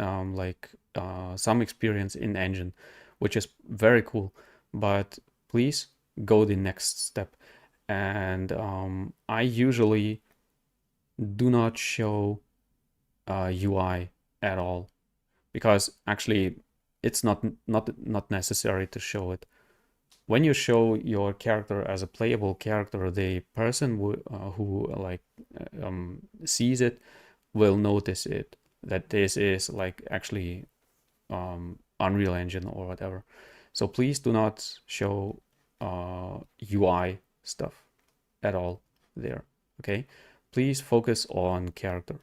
some experience in engine, which is very cool. But please go the next step. And I usually do not show UI at all because actually it's not necessary to show it. When you show your character as a playable character, the person who like sees it will notice it, that this is like actually Unreal Engine or whatever. So please do not show UI stuff at all there. Okay, please focus on character.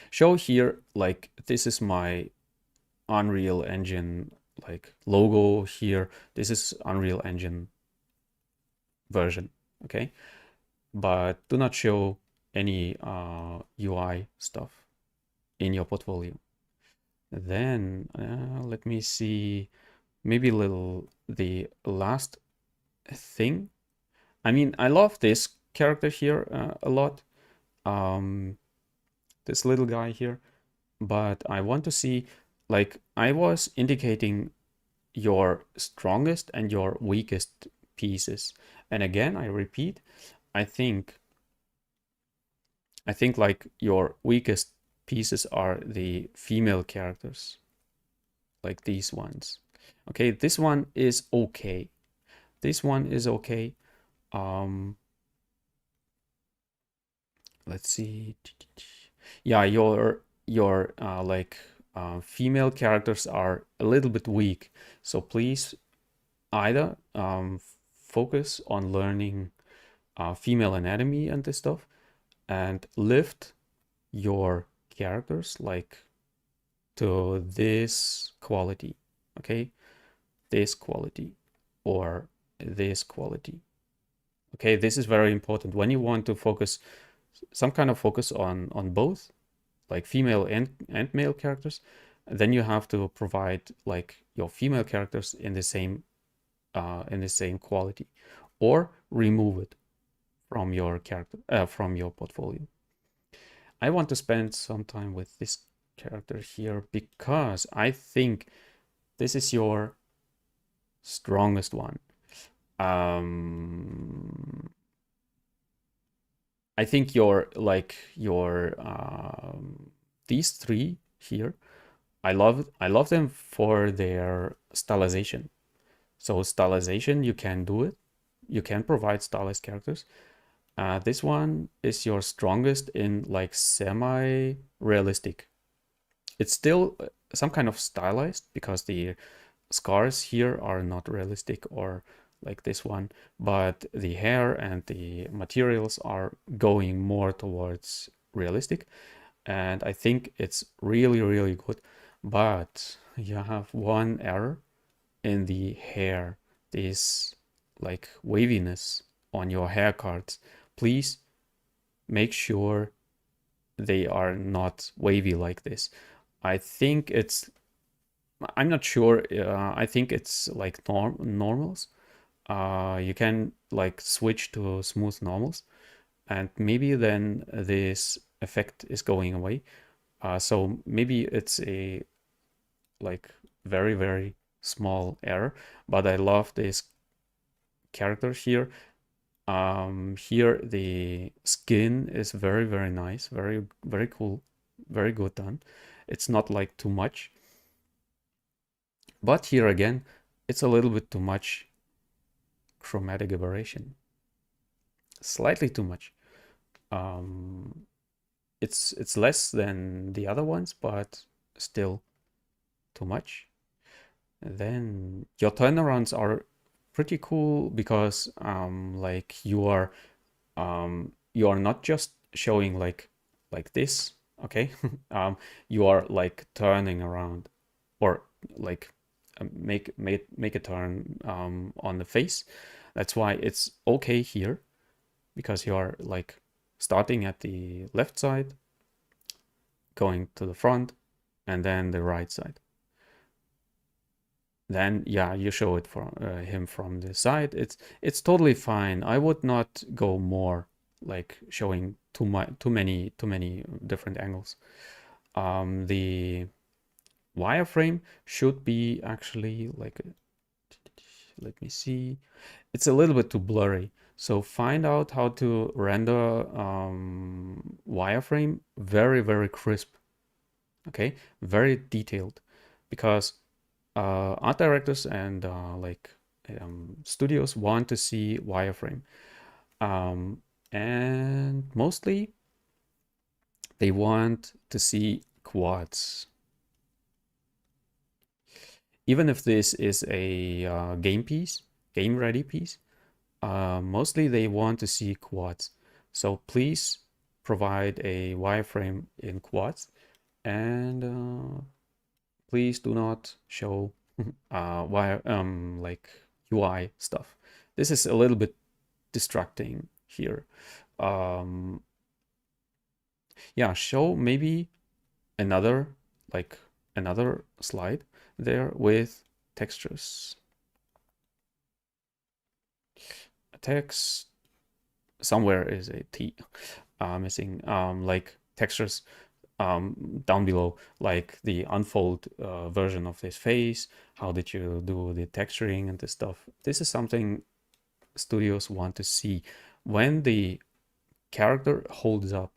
Show here, like, this is my Unreal Engine like logo here. This is Unreal Engine version. Okay, but do not show any UI stuff in your portfolio. Then let me see, maybe the last thing. I mean, I love this character here a lot, this little guy here, but I want to see, like, I was indicating your strongest and your weakest pieces. And again, I repeat, I think like your weakest pieces are the female characters, like these ones. Okay, this one is okay. This one is okay. Let's see. Yeah, your like female characters are a little bit weak. So please either focus on learning female anatomy and this stuff, and lift your characters like to this quality, okay? This quality or this quality. Okay, this is very important. When you want to focus, some kind of focus on both, like female and male characters, then you have to provide like your female characters in the same quality, or remove it from your character from your portfolio. I want to spend some time with this character here because I think this is your strongest one. I think your these three here, I love them for their stylization. So stylization, you can do it. You can provide stylized characters. This one is your strongest in like semi-realistic. It's still some kind of stylized because the scars here are not realistic or like this one, but the hair and the materials are going more towards realistic, and I think it's really, really good. But you have one error in the hair, this like waviness on your hair cards. Please make sure they are not wavy like this. I think I'm not sure. I think it's like normals. You can like switch to smooth normals, and maybe then this effect is going away. So maybe it's a like very, very small error, but I love this character here. Here the skin is very, very nice, very, very cool, very good done. It's not like too much, but here again, it's a little bit too much chromatic aberration, slightly too much. It's less than the other ones, but still too much. And then your turnarounds are pretty cool because like you are not just showing like this, okay? You are like turning around, or like make a turn on the face. That's why it's okay here, because you are like starting at the left side, going to the front, and then the right side. Then yeah, you show it from him from the side. It's totally fine. I would not go more like showing too many different angles. The wireframe should be actually like let me see. It's a little bit too blurry. So find out how to render wireframe very, very crisp. Okay, very detailed, because art directors and studios want to see wireframe, and mostly they want to see quads. even if this is a game piece, game ready piece, mostly they want to see quads. So please provide a wireframe in quads, and please do not show like UI stuff. This is a little bit distracting here. Um, yeah, show maybe another like another slide there with textures. Text somewhere is a T missing, like textures down below, like the unfold version of this face. How did you do the texturing and this stuff? This is something studios want to see when the character holds up.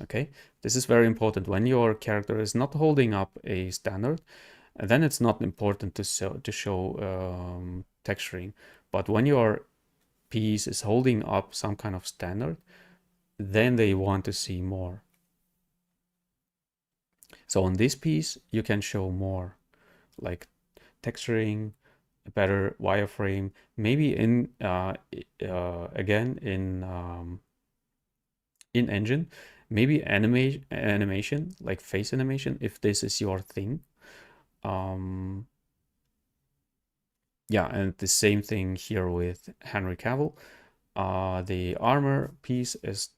Okay, this is very important. When your character is not holding up a standard, then it's not important to show texturing. But when your piece is holding up some kind of standard, then they want to see more. So on this piece, you can show more, like texturing, a better wireframe, maybe in again in engine, maybe animation, like face animation, if this is your thing. Yeah, and the same thing here with Henry Cavill. The armor piece is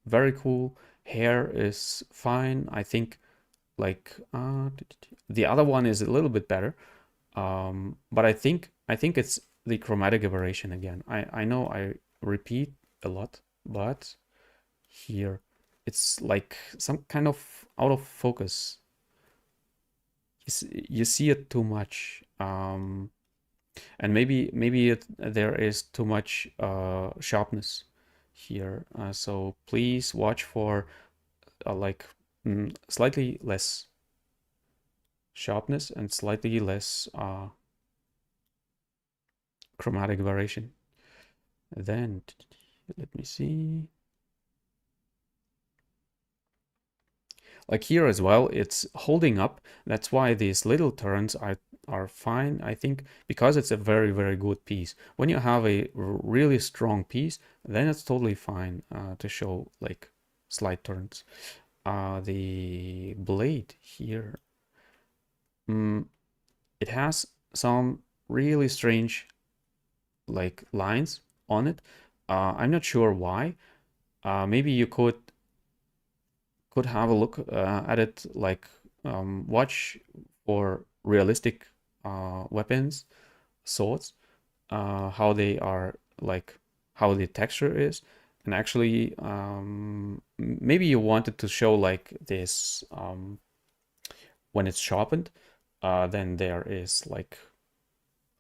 very cool. Hair is fine. I think like the other one is a little bit better. But I think it's the chromatic aberration again. I know I repeat a lot, but here it's like some kind of out of focus. You see it too much. And maybe there is too much sharpness here. So please watch for like slightly less sharpness and slightly less chromatic variation. Then let me see. Like here as well, it's holding up. That's why these little turns are fine, I think, because it's a very, very good piece. When you have a really strong piece, then it's totally fine to show like slight turns. The blade here, it has some really strange like lines on it. I'm not sure why. Maybe you could have a look at it, like watch for realistic weapons, swords, how they are, like how the texture is. And actually maybe you wanted to show like this when it's sharpened, then there is like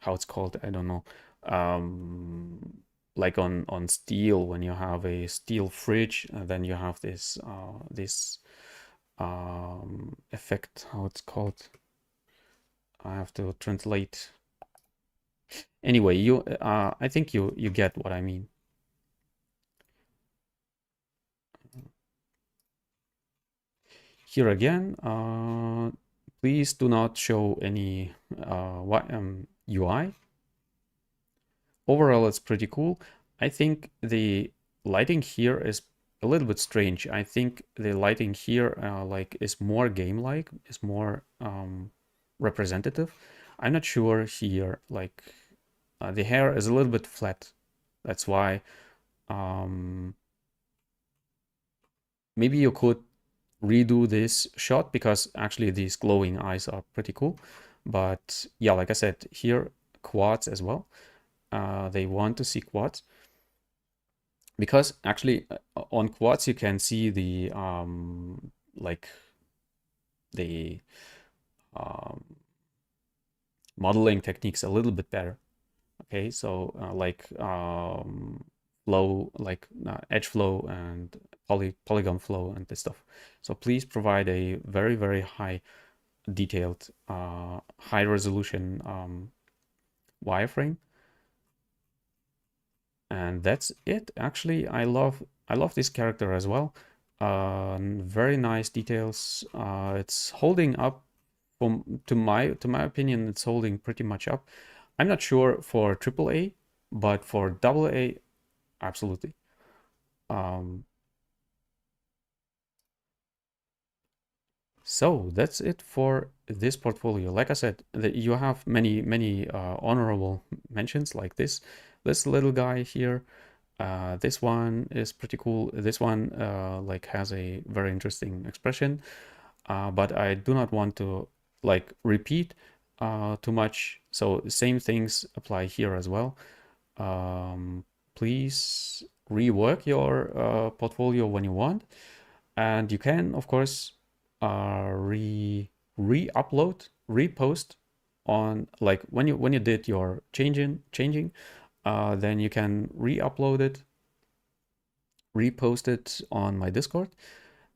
how it's called, I don't know, like on steel, when you have a steel fridge, then you have this effect, how it's called, I have to translate. Anyway, you I think you get what I mean. Here again, please do not show any UI. Overall, it's pretty cool. I think the lighting here is a little bit strange. I think the lighting here like is more game-like, is more representative. I'm not sure here, like the hair is a little bit flat. That's why maybe you could redo this shot, because actually these glowing eyes are pretty cool. But yeah, like I said, here quads as well. They want to see quads, because actually on quads you can see the like the modeling techniques a little bit better. Okay, so like flow, like edge flow and polygon flow and this stuff. So please provide a very, very high detailed high resolution wireframe. And that's it. Actually, I love this character as well. Very nice details. It's holding up to my opinion, it's holding pretty much up. I'm not sure for AAA, but for AA, absolutely. Um, so that's it for this portfolio. Like I said, you have many honorable mentions like this little guy here. This one is pretty cool. This one like has a very interesting expression, but I do not want to like repeat too much. So same things apply here as well. Please rework your portfolio when you want, and you can of course re-upload, repost on like when you did your changing, then you can re-upload it, repost it on my Discord,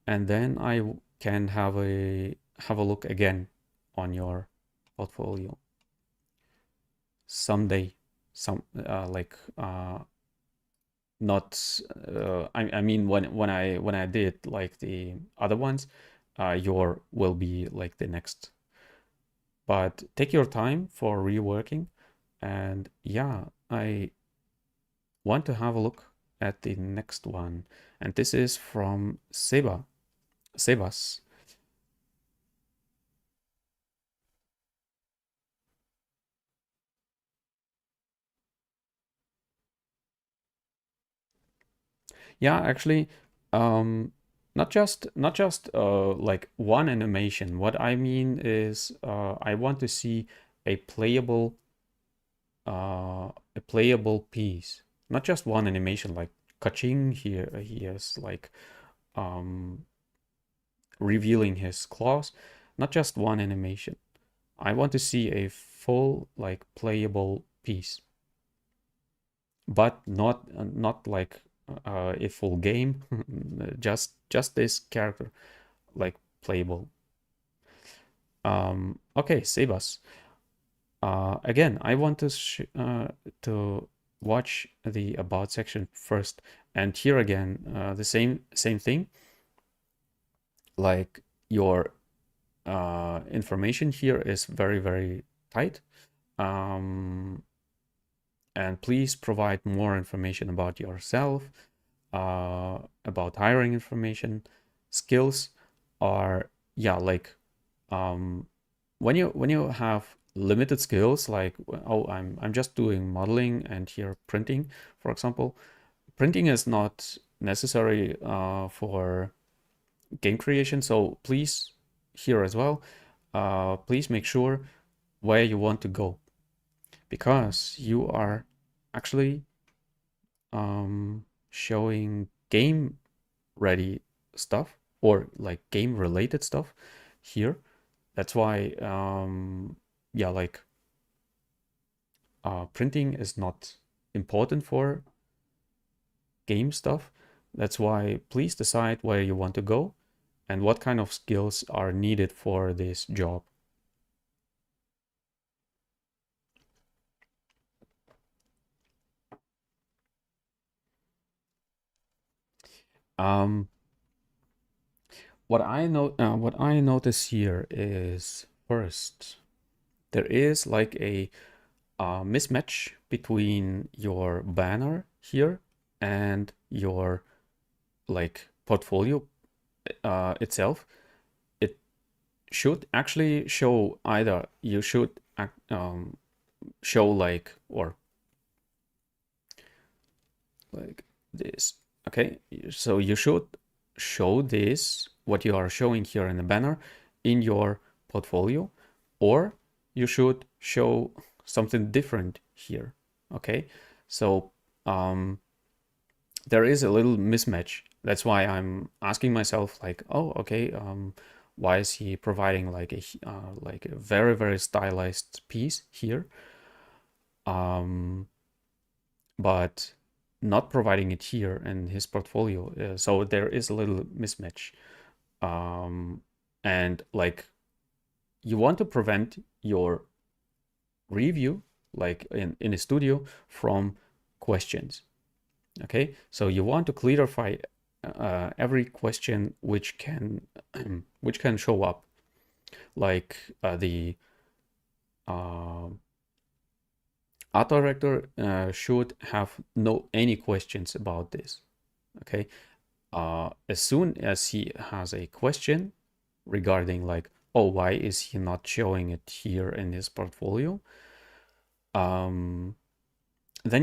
and then I can have a look again on your portfolio someday. Some like not I mean when I did like the other ones, your will be like the next. But take your time for reworking, and yeah, I want to have a look at the next one, and this is from Sebas. Yeah, actually, um, not just like one animation. What I mean is, I want to see a playable a playable piece, not just one animation. Like Kaching here, he is like um, revealing his claws, not just one animation. I want to see a full like playable piece, but not like a full game. Just this character like playable. Okay, Sebas. Again, I want to watch the about section first, and here again, the same thing. Like your information here is very tight. Um, and please provide more information about yourself, about hiring information. Skills are, yeah, like when you have limited skills, like, oh, I'm just doing modeling and here printing, for example. Printing is not necessary for game creation, so please, here as well, please make sure where you want to go, because you are actually showing game ready stuff or like game related stuff here. That's why yeah, like printing is not important for game stuff. That's why please decide where you want to go and what kind of skills are needed for this job. Um, what I notice here is, first, there is like a mismatch between your banner here and your like portfolio itself. It should actually show, either you should show like, or like this. Okay, so you should show this, what you are showing here in the banner, in your portfolio, or you should show something different here. Okay, so there is a little mismatch. That's why I'm asking myself, like, oh, okay, why is he providing like a very stylized piece here, but not providing it here in his portfolio? So there is a little mismatch, and like you want to prevent your review, like in a studio, from questions. Okay, so you want to clarify every question which can which can show up. Like the art director should have no any questions about this. Okay, as soon as he has a question regarding like, oh, why is he not showing it here in his portfolio? Then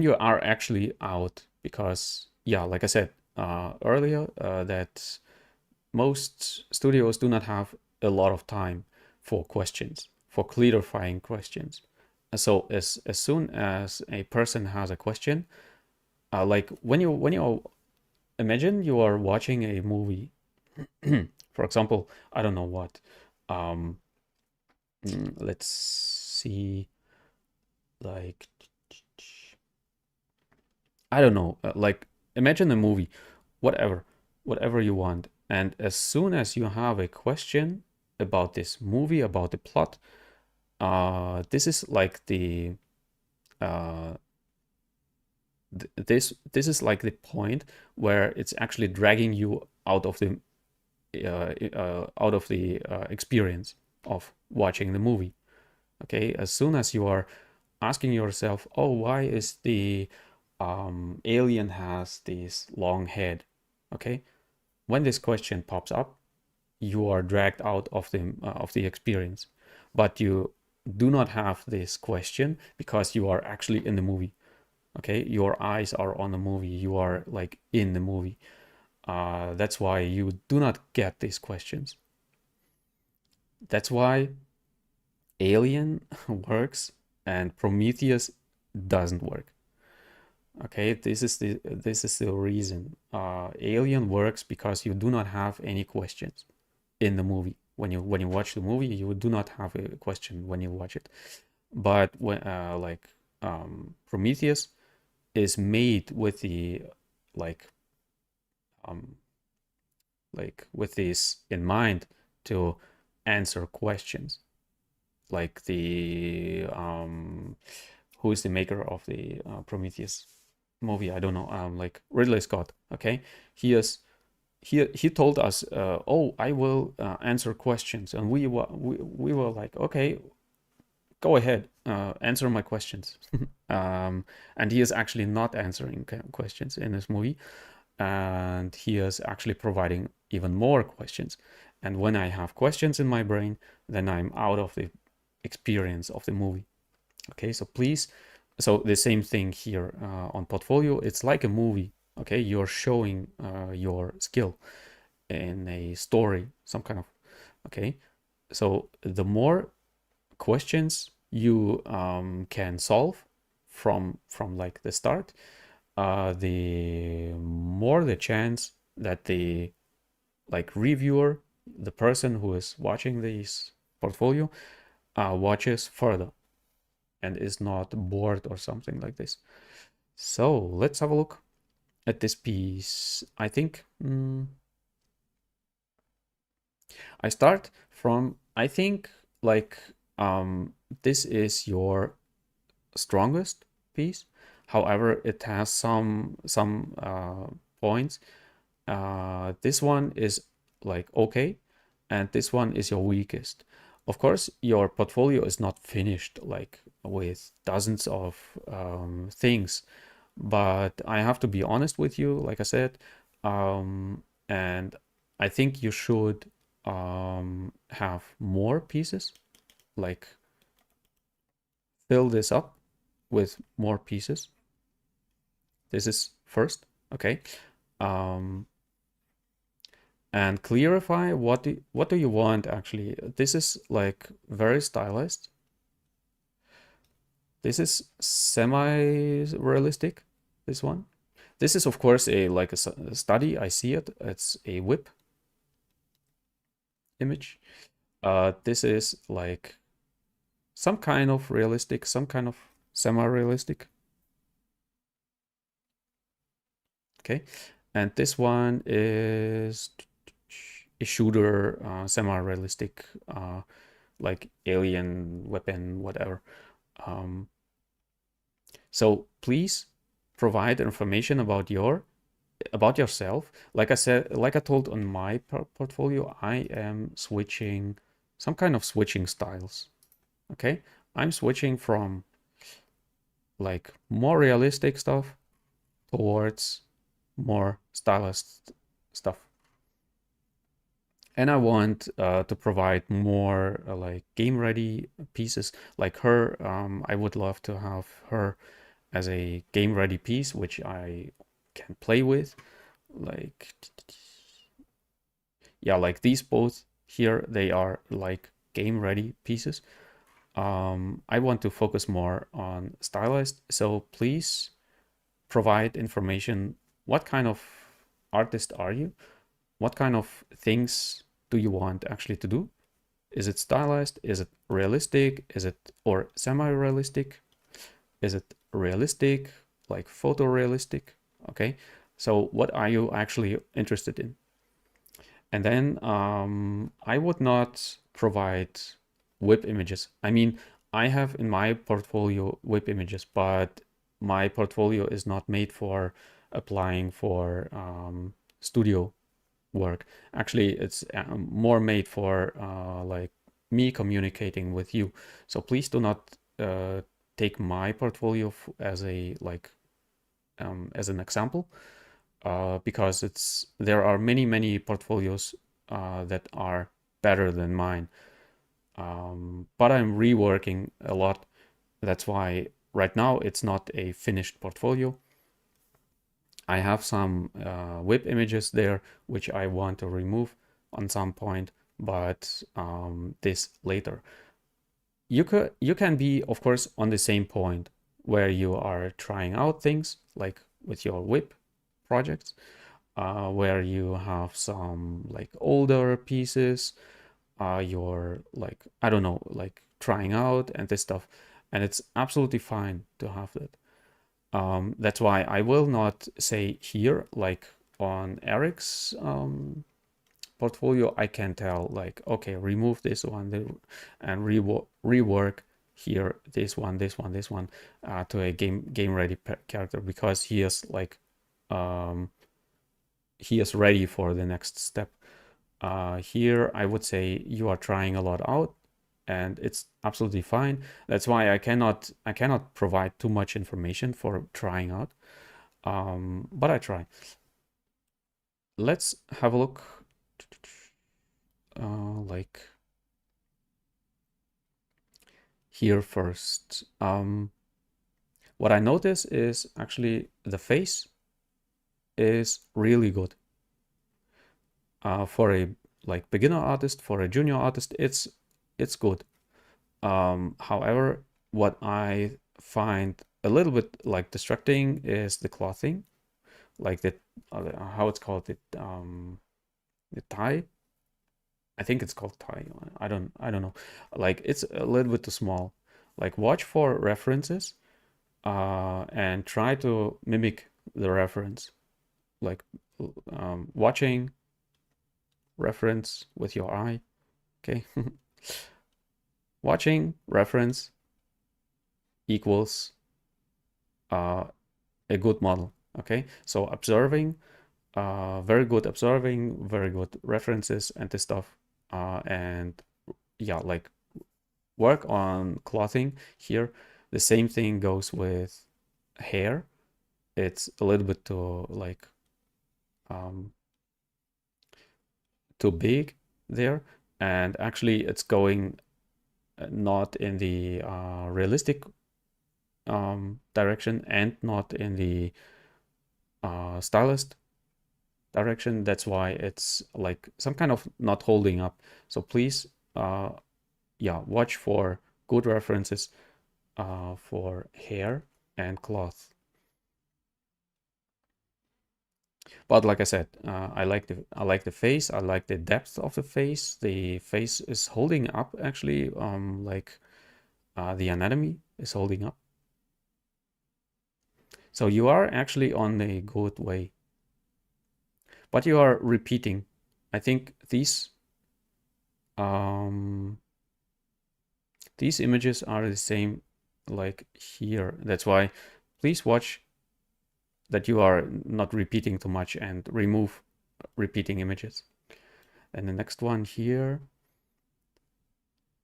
you are actually out because, yeah, like I said earlier, that most studios do not have a lot of time for questions, for clarifying questions. So as soon as a person has a question, like when you imagine you are watching a movie, for example, I don't know what, um, let's see, like I don't know, like imagine a movie, whatever, whatever you want. And as soon as you have a question about this movie, about the plot, this is like the uh, this is like the point where it's actually dragging you out of the experience of watching the movie. Okay, as soon as you are asking yourself, oh, why is the alien has this long head? Okay, when this question pops up, you are dragged out of the experience, but you do not have this question because you are actually in the movie. Okay, your eyes are on the movie, you are like in the movie. That's why you do not get these questions. That's why Alien works and Prometheus doesn't work. Okay, this is the reason. Alien works because you do not have any questions in the movie. When you watch the movie, you do not have a question when you watch it. But when like Prometheus is made with the like um like with this in mind to answer questions. Like the who is the maker of the Prometheus movie? I don't know. Like Ridley Scott. Okay, he is he told us, oh, I will answer questions, and we were like, okay, go ahead, answer my questions. And he is actually not answering questions in this movie, and he is actually providing even more questions. And when I have questions in my brain, then I'm out of the experience of the movie. Okay, so please, so the same thing here on portfolio. It's like a movie. Okay, you're showing your skill in a story, some kind of. Okay, so the more questions you can solve from like the start, the more the chance that the like reviewer, the person who is watching this portfolio, watches further and is not bored or something like this. So let's have a look at this piece. I think I start from, I think like this is your strongest piece. However, it has some points. This one is like okay, and this one is your weakest. Of course, your portfolio is not finished like with dozens of things, but I have to be honest with you, like I said, and I think you should have more pieces, like fill this up with more pieces. This is first, okay. Um, and clarify what do you want actually. This is like very stylized. This is semi-realistic, this one. This is of course a like a study. I see it. It's a whip image. This is like some kind of realistic, some kind of semi-realistic. Okay, and this one is a shooter, semi-realistic, like alien weapon, whatever. Um, so please provide information about yourself. Like I said, like I told on my portfolio, I am switching some kind of switching styles. Okay, I'm switching from like more realistic stuff towards more stylized stuff. And I want to provide more like game ready pieces. Like her, I would love to have her as a game ready piece, which I can play with. Like, yeah, like these both here, they are like game ready pieces. I want to focus more on stylized. So please provide information. What kind of artist are you? What kind of things do you want actually to do? Is it stylized? Is it realistic? Is it or semi-realistic? Is it realistic, like photorealistic? Okay, so what are you actually interested in? And then I would not provide whip images. I mean, I have in my portfolio whip images, but my portfolio is not made for applying for studio work. Actually, it's more made for like me communicating with you. So please do not take my portfolio as a like as an example because there are many portfolios that are better than mine. But I'm reworking a lot. That's why right now it's not a finished portfolio. I have some whip images there which I want to remove on some point, but this later. You can be, of course, on the same point where you are trying out things like with your whip projects, where you have some like older pieces, you're like, I don't know, like trying out and this stuff. And it's absolutely fine to have that. That's why I will not say here, like on Eric's portfolio, I can tell like, okay, remove this one and rework here this one to a game ready character because he is like he is ready for the next step. Here I would say you are trying a lot out and it's absolutely fine. That's why I cannot provide too much information for trying out, but I try. Let's have a look. Like here first. What I notice is actually the face is really good. For a like beginner artist, for a junior artist, it's good. However, what I find a little bit like distracting is the clothing, like the how it's called the tie. I think it's called tie. I don't know. Like it's a little bit too small. Like watch for references and try to mimic the reference. Like watching reference with your eye. Okay. Watching reference equals a good model. Okay. So observing, very good observing, very good references and this stuff. And yeah, like work on clothing here. The same thing goes with hair. It's a little bit too like too big there, and actually it's going not in the realistic direction and not in the stylist direction. That's why it's like some kind of not holding up. So please, yeah, watch for good references for hair and cloth. But like I said, I like the face. I like the depth of the face. The face is holding up actually. Like the anatomy is holding up. So you are actually on a good way. But you are repeating. I think these images are the same like here. That's why please watch that you are not repeating too much and remove repeating images. And the next one here,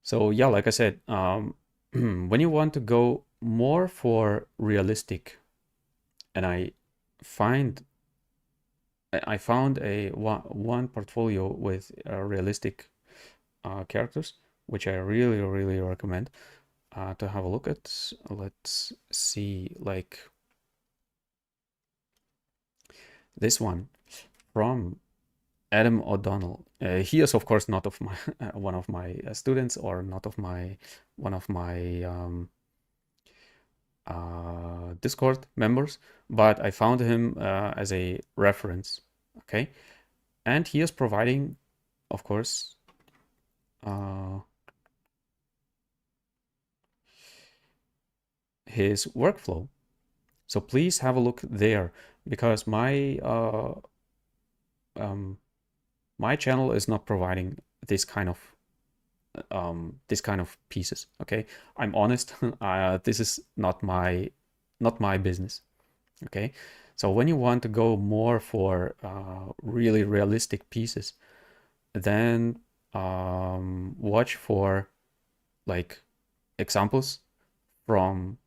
So yeah, like I said, when you want to go more for realistic, and find I found a one portfolio with realistic characters, which I really, really recommend to have a look at. Let's see, like this one from Adam O'Donnell. He is, of course, not of my one of my students, or not of my one of my Discord members, but I found him as a reference. Okay, and he is providing, of course, his workflow. So please have a look there, because my channel is not providing this kind of pieces. Okay, I'm honest. This is not my business. Okay, so when you want to go more for really realistic pieces, then watch for like examples from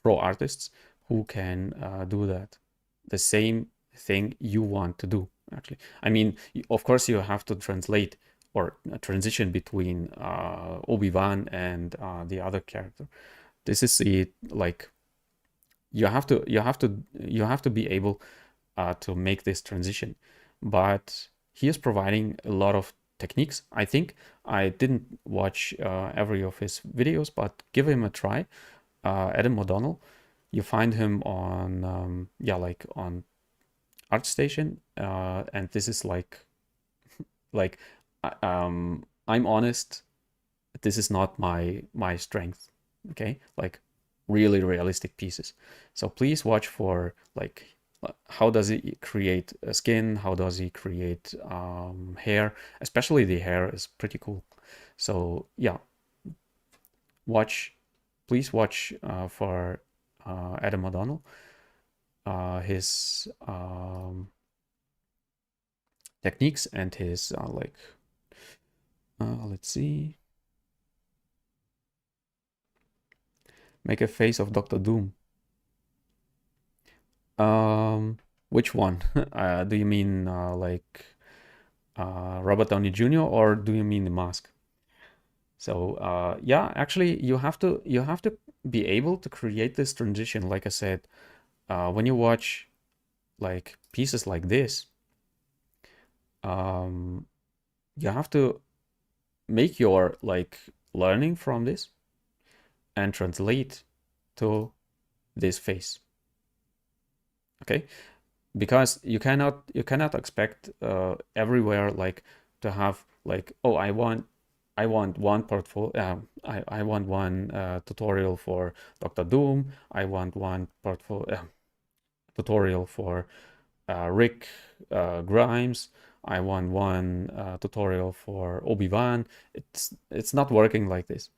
pro artists who can do that, the same thing you want to do. Actually, I mean, of course, you have to translate or transition between Obi-Wan and the other character. This is it. Like you have to be able to make this transition, but he is providing a lot of techniques. I think I didn't watch every of his videos, but give him a try. Adam O'Donnell, you find him on like on ArtStation, and this is like I'm honest, this is not my strength. Okay, like really realistic pieces. So please watch for like how does he create a skin, how does he create hair, especially the hair is pretty cool. So yeah, please watch for Adam O'Donnell, his techniques and his let's see, make a face of Dr. Doom. Which one? Do you mean Robert Downey Jr., or do you mean the mask? So yeah, actually, you have to be able to create this transition. Like I said, when you watch like pieces like this, you have to make your like learning from this and translate to this face. Okay, because you cannot expect everywhere like to have like, oh, I want one portfolio, I want one tutorial for Dr. Doom, I want one portfolio tutorial for Rick Grimes, I want one tutorial for Obi-Wan. It's not working like this.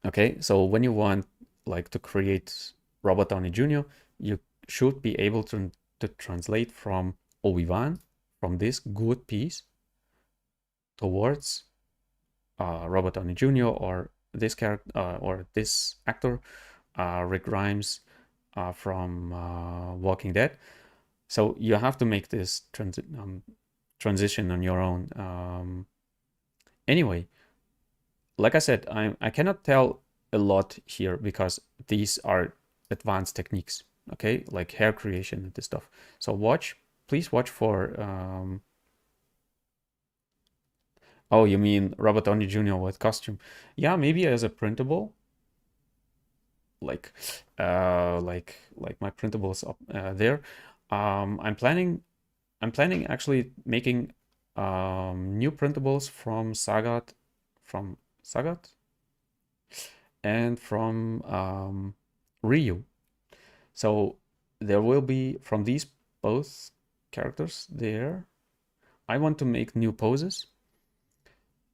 Okay, so when you want like to create Robert Downey Jr., you should be able to translate from Obi-Wan, from this good piece, towards Robert Downey Jr. or this character or this actor, Rick Grimes from Walking Dead. So you have to make this transition on your own. Anyway, like I said, I cannot tell a lot here because these are advanced techniques, okay, like hair creation and this stuff. So please watch for oh, you mean Robert Downey Jr. with costume? Yeah, maybe as a printable, like like my printables up there. I'm planning actually making new printables from Sagat and from Ryu. So there will be from these both characters there. I want to make new poses,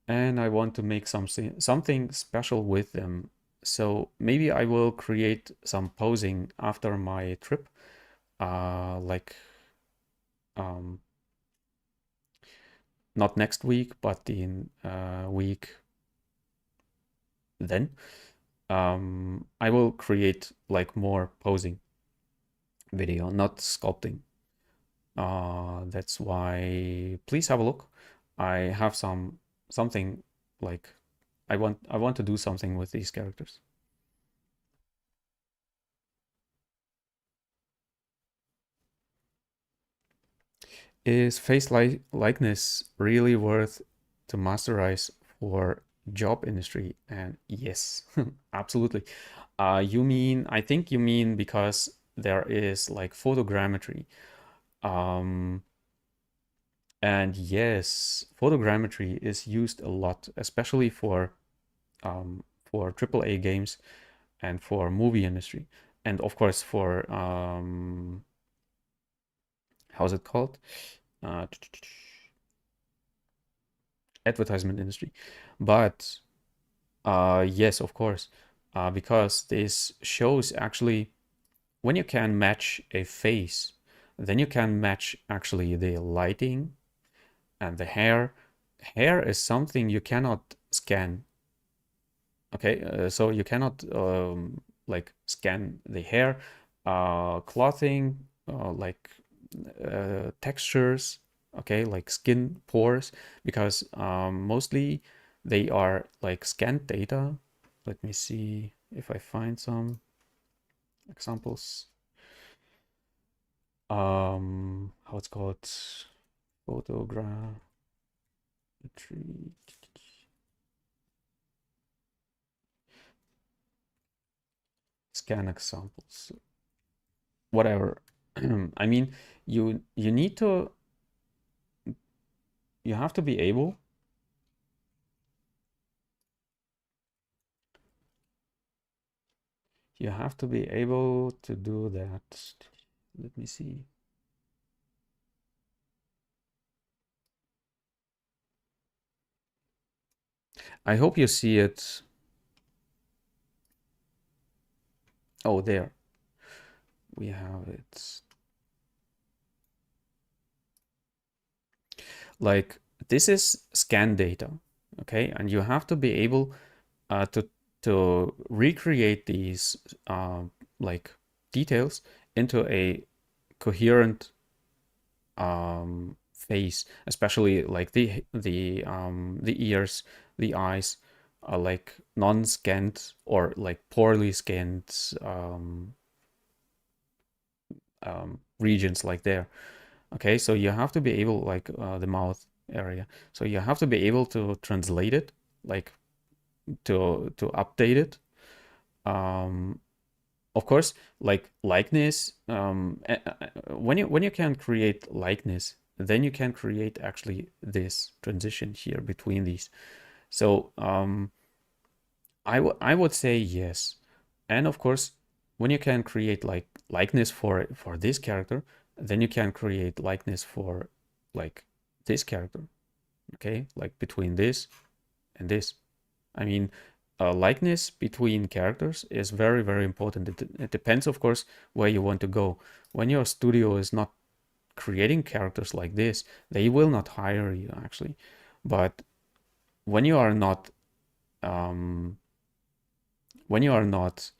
and I want to make something special with them. So maybe I will create some posing after my trip, like um, not next week, but the week then, I will create like more posing video, not sculpting. That's why please have a look. I have something like I want to do something with these characters. Is face likeness really worth to masterize for job industry? And yes, absolutely. I think you mean because there is like photogrammetry. Um, and yes, photogrammetry is used a lot, especially for AAA games and for movie industry, and of course for how's it called? Uh, Advertisement industry. But yes, of course, because this shows actually when you can match a face, then you can match actually the lighting and the hair. Hair is something you cannot scan. Okay, so you cannot like scan the hair, clothing, like textures, okay, like skin pores, because mostly they are like scanned data. Let me see if I find some examples. How it's called? Photogrammetry. Scan examples. Whatever. I mean, you need to you have to be able to do that. Let me see. I hope you see it. Oh, there. We have it. Like this is scan data, okay? And you have to be able to recreate these like details into a coherent face, especially like the ears, the eyes, like non-scanned or like poorly scanned regions like there. Okay, so you have to be able like the mouth area. So you have to be able to translate it, like to update it. Um, of course, like likeness. When you can create likeness, then you can create actually this transition here between these. So I would say yes. And of course, when you can create like likeness for this character, then you can create likeness for like this character. Okay, like between this and this. I mean, likeness between characters is very, very important. It depends, of course, where you want to go. When your studio is not creating characters like this, they will not hire you actually. But when you are not um, when you are not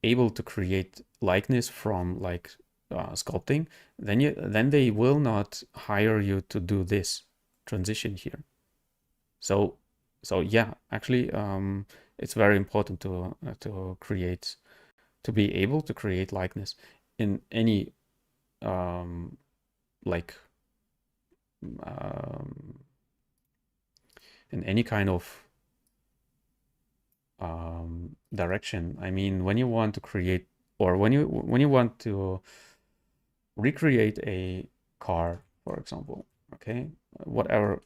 able to create likeness from like sculpting, then they will not hire you to do this transition here. So yeah, actually, it's very important to be able to create likeness in any like um, in any kind of direction. I mean, when you want to create or when you want to recreate a car, for example, okay, whatever,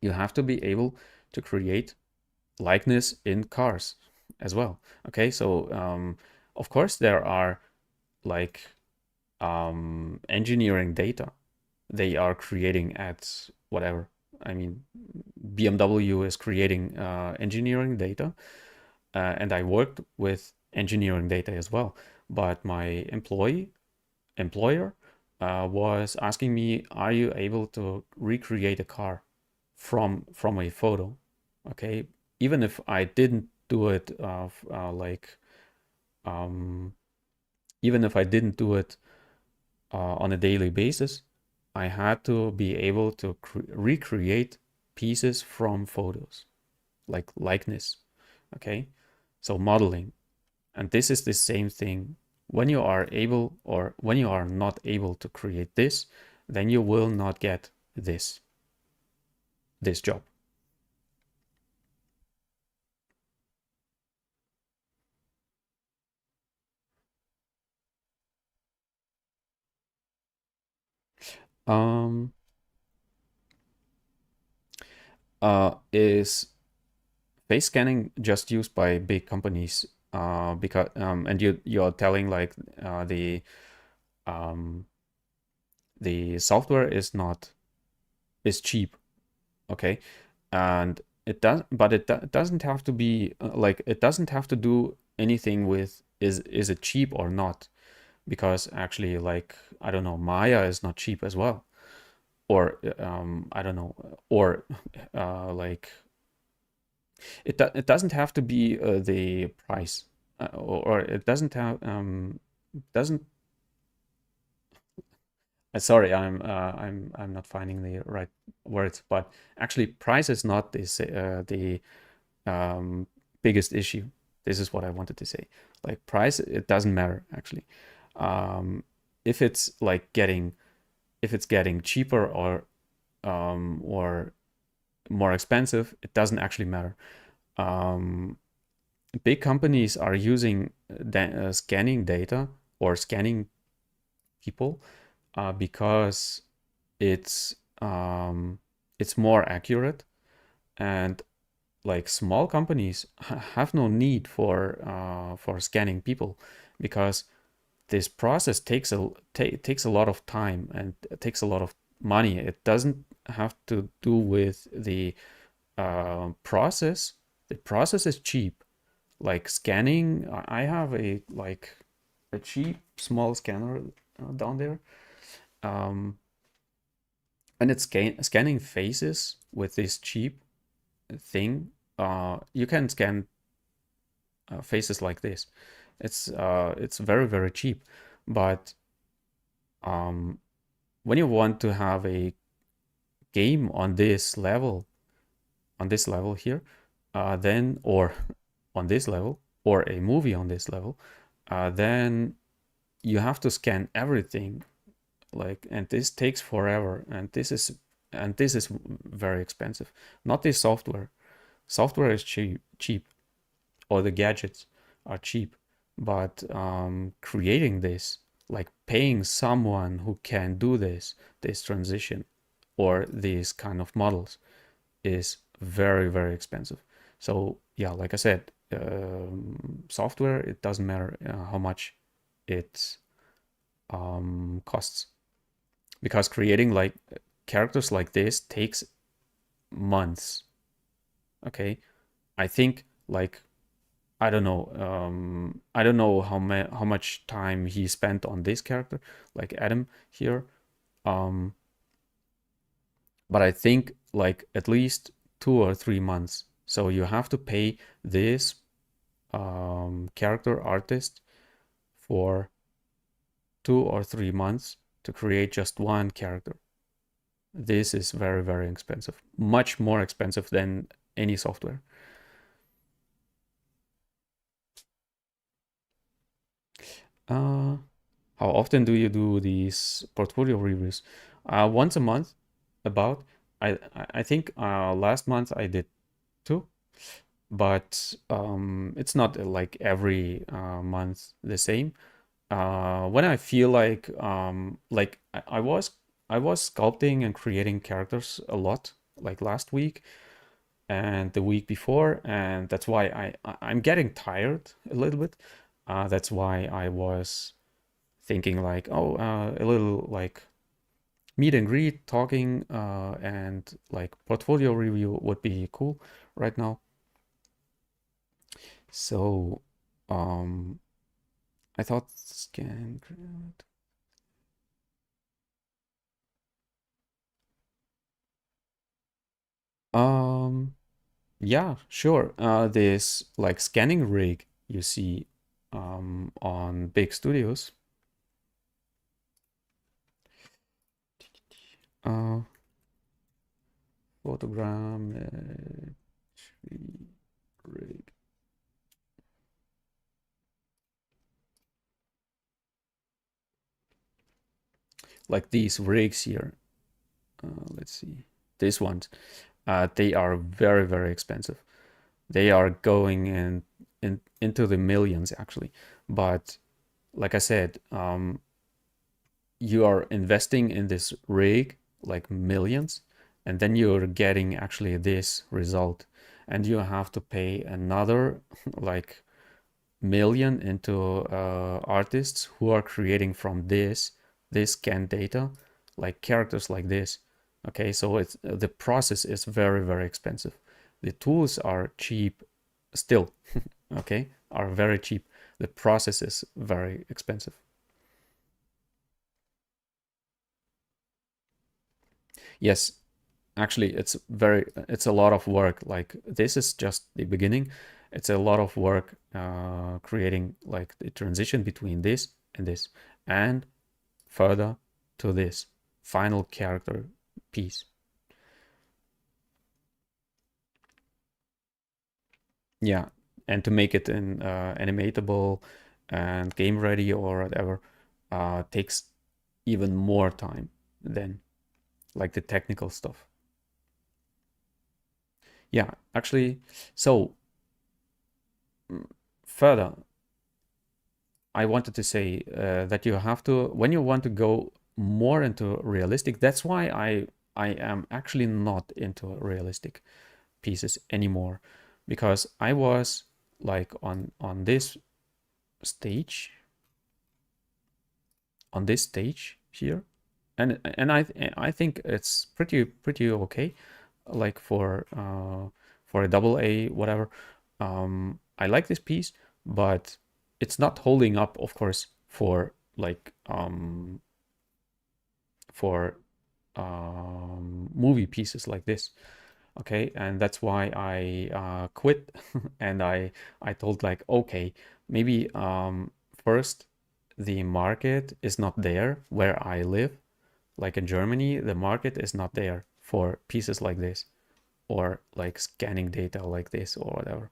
you have to be able to create likeness in cars as well. Okay, so of course there are like engineering data they are creating at whatever. I mean, BMW is creating engineering data, and I worked with engineering data as well. But my employer was asking me, "Are you able to recreate a car from a photo?" Okay, even if I didn't do it, um, even if I didn't do it on a daily basis, I had to be able to recreate pieces from photos, like likeness. Okay, so modeling. And this is the same thing. When you are able or when you are not able to create this, then you will not get this job. Um, is face scanning just used by big companies? Because and you're telling like um, the software is cheap, okay, and it doesn't have to be like it doesn't have to do anything with is it cheap or not, because actually like I don't know, Maya is not cheap as well, or I don't know, or like it doesn't have to be the price, or it doesn't have doesn't sorry, I'm not finding the right words, but actually price is not the um, biggest issue. This is what I wanted to say. Like price, it doesn't matter actually. Um, if it's like getting cheaper or more expensive, it doesn't actually matter. Um, Big companies are using scanning data or scanning people because it's um, it's more accurate, and like small companies have no need for scanning people, because this process takes a lot of time and it takes a lot of money. It doesn't have to do with the process. The process is cheap. Like scanning, I have a cheap small scanner down there, um, and it's scanning faces with this cheap thing. You can scan faces like this. It's very very cheap, but um, when you want to have a game on this level here, then or on this level, or a movie on this level, then you have to scan everything, like, and this takes forever, and this is very expensive. Not this software. Software is cheap, or the gadgets are cheap, but creating this, like paying someone who can do this transition or these kind of models, is very very expensive. So yeah, like I said, software, it doesn't matter how much it costs, because creating like characters like this takes months. Okay, I think like I don't know how much time he spent on this character, like Adam here. Um, but I think like at least 2 or 3 months. So you have to pay this character artist for 2 or 3 months to create just one character. This is very very expensive, much more expensive than any software. Uh, how often do you do these portfolio reviews? Once a month, about. I think last month I did two, but it's not like every month the same. When I feel like I was sculpting and creating characters a lot, like last week and the week before, and that's why I'm getting tired a little bit. That's why I was thinking like, oh, a little like meet and greet, talking, and like portfolio review would be cool right now. So, um, I thought scan. Yeah, sure. This like scanning rig you see on big studios. Uh, photogram rig. Like these rigs here. Let's see. These ones. They are very, very expensive. They are going into the millions actually. But like I said, you are investing in this rig like millions, and then you're getting actually this result, and you have to pay another like million into artists who are creating from this scanned data like characters like this. Okay, so it's the process is very, very expensive. The tools are cheap still. Okay, are very cheap. The process is very expensive. Yes, actually it's a lot of work. Like this is just the beginning. It's a lot of work creating like the transition between this and this, and further to this final character piece. Yeah, and to make it in animatable and game ready or whatever takes even more time than like the technical stuff. Yeah, actually, so further, I wanted to say that you have to, when you want to go more into realistic, that's why I am actually not into realistic pieces anymore, because I was like on stage, this stage here, and I think it's pretty okay, like for a double A whatever. I like this piece, but it's not holding up, of course, for like for movie pieces like this. Okay, and that's why I quit, and I told like, okay, maybe first the market is not there where I live. Like in Germany, the market is not there for pieces like this, or like scanning data like this or whatever.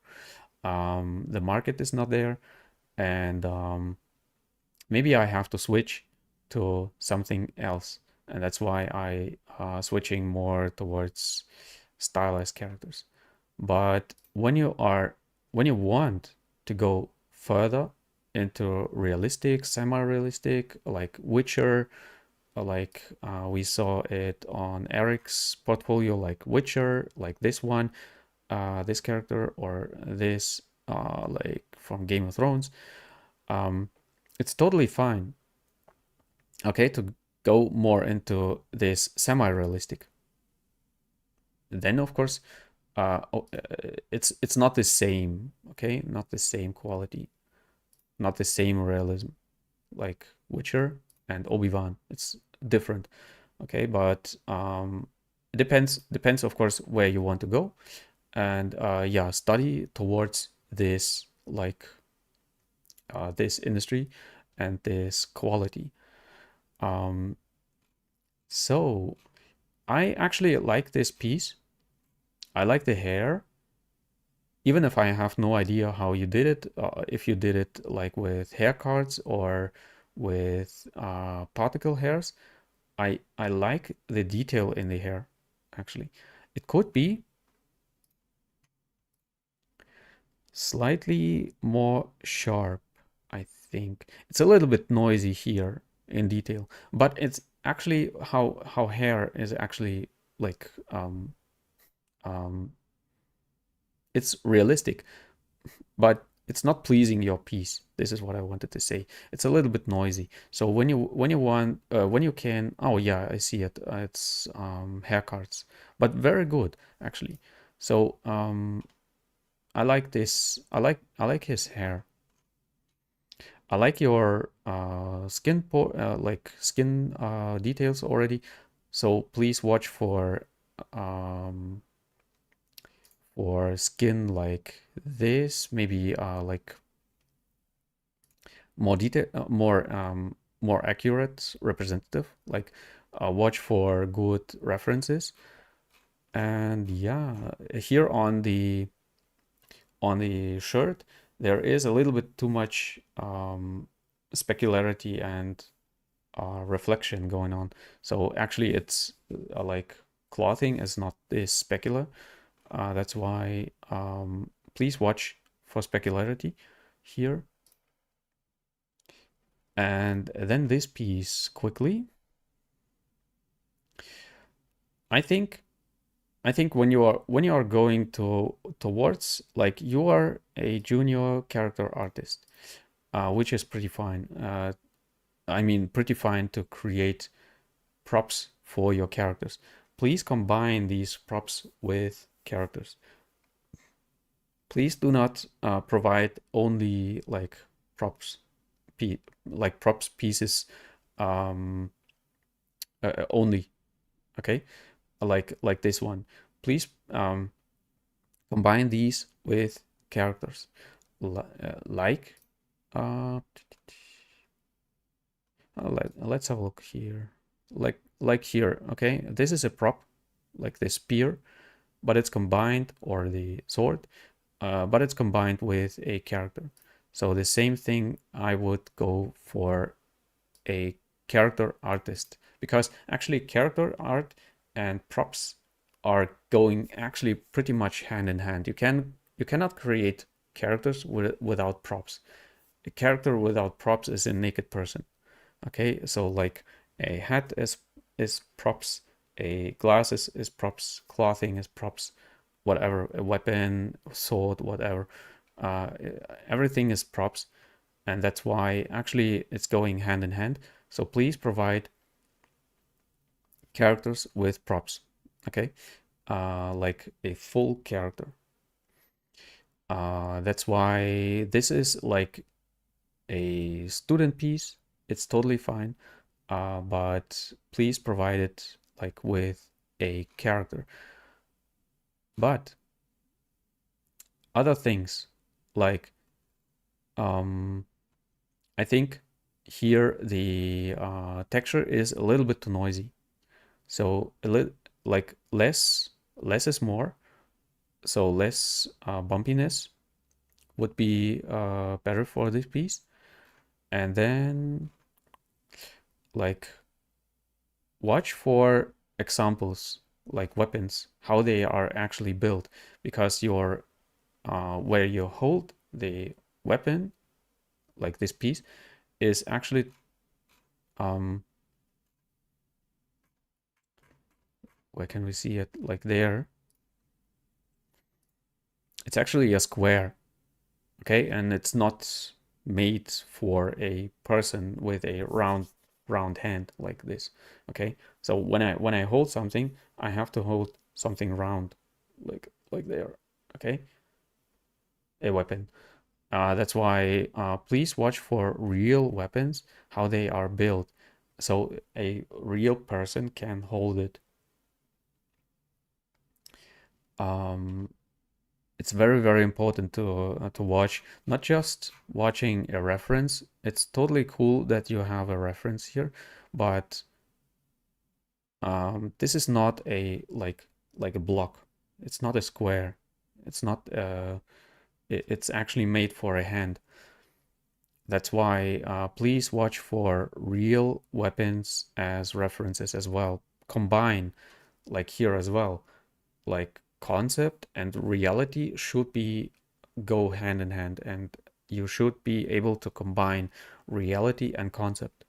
The market is not there, and maybe I have to switch to something else, and that's why I switching more towards stylized characters. But when you want to go further into realistic, semi-realistic, like Witcher, like we saw it on Eric's portfolio, like Witcher, like this one, this character, or this like from Game of Thrones, um, it's totally fine. Okay, to go more into this semi-realistic. Then of course, it's not the same. Okay, not the same quality, not the same realism like Witcher and Obi-Wan. It's different. Okay, but it depends of course where you want to go, and yeah, study towards this like this industry and this quality. Um, so I actually like this piece. I like the hair, even if I have no idea how you did it. If you did it like with hair cards or with particle hairs, I like the detail in the hair. Actually, it could be slightly more sharp. I think it's a little bit noisy here in detail, but it's actually how hair is actually like um it's realistic, but it's not pleasing your piece. This is what I wanted to say. It's a little bit noisy. So when you want when you can, oh yeah, I see it. It's hair cards, but very good actually. So I like this. I like his hair. I like your like skin details already. So please watch for um for skin like this, maybe like more detail, more accurate, representative. Like watch for good references. And yeah, here on the shirt, there is a little bit too much specularity and reflection going on. So actually, it's like clothing is not this specular. That's why please watch for specularity here. And then this piece quickly. I think when you are going towards, like, you are a junior character artist, which is pretty fine. I mean, pretty fine to create props for your characters. Please combine these props with characters. Please do not provide only like props, props pieces only. Okay, like this one. Please combine these with characters, like uh, let's have a look here. Like here. Okay, this is a prop, like the spear, but it's combined, or the sword, but it's combined with a character. So the same thing, I would go for a character artist, because actually character art and props are going actually pretty much hand in hand. You cannot create characters without props. A character without props is a naked person. Okay, so like a hat is props, a glasses is props, clothing is props, whatever, a weapon, sword, whatever, uh, everything is props, and that's why actually it's going hand in hand. So please provide characters with props, okay, like a full character. That's why this is like a student piece. It's totally fine, but please provide it like with a character. But other things, like I think here the texture is a little bit too noisy. So a little, like less is more. So less bumpiness would be better for this piece. And then like watch for examples, like weapons, how they are actually built, because your where you hold the weapon, like this piece, is actually where can we see it? Like there, it's actually a square, okay, and it's not made for a person with a round hand like this. Okay, so when I hold something, I have to hold something round, like there. Okay, a weapon. That's why please watch for real weapons, how they are built, so a real person can hold it. It's very, very important to watch, not just watching a reference. It's totally cool that you have a reference here, but this is not a like a block. It's not a square. It's not it's actually made for a hand. That's why please watch for real weapons as references as well. Combine, like here as well, like concept and reality should be go hand in hand, and you should be able to combine reality and concept.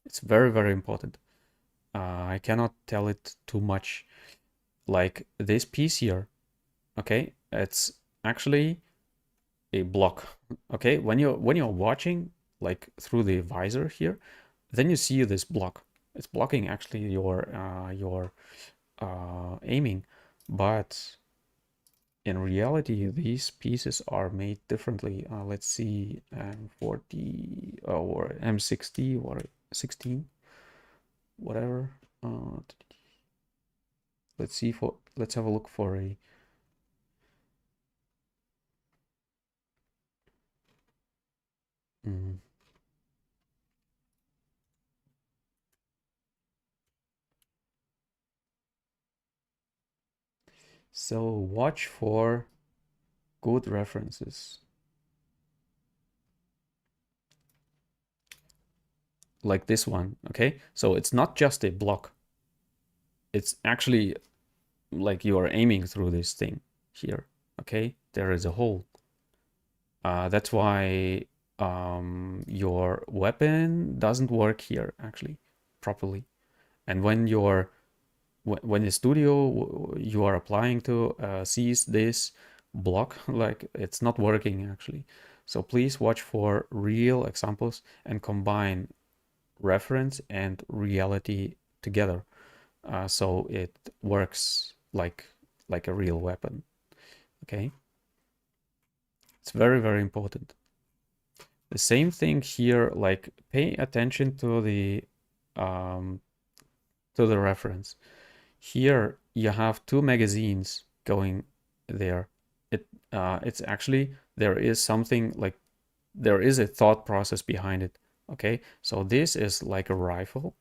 It's very, very important. I cannot tell it too much. Like this piece here, okay, it's actually a block. Okay, when you're watching like through the visor here, then you see this block. It's blocking actually your aiming, but in reality, these pieces are made differently. Let's see, M40 or M60 or 16, whatever. Let's have a look for a Mm. So watch for good references like this one, okay? So it's not just a block. It's actually like you are aiming through this thing here, okay? There is a hole. That's why your weapon doesn't work here actually properly. And when the studio you are applying to sees this block, like it's not working actually. So please watch for real examples and combine reference and reality together, so it works like a real weapon. Okay, it's very, very important. The same thing here, like pay attention um, to the reference. Here you have two magazines going there. It's actually there is something like there is a thought process behind it. Okay, so this is like a rifle,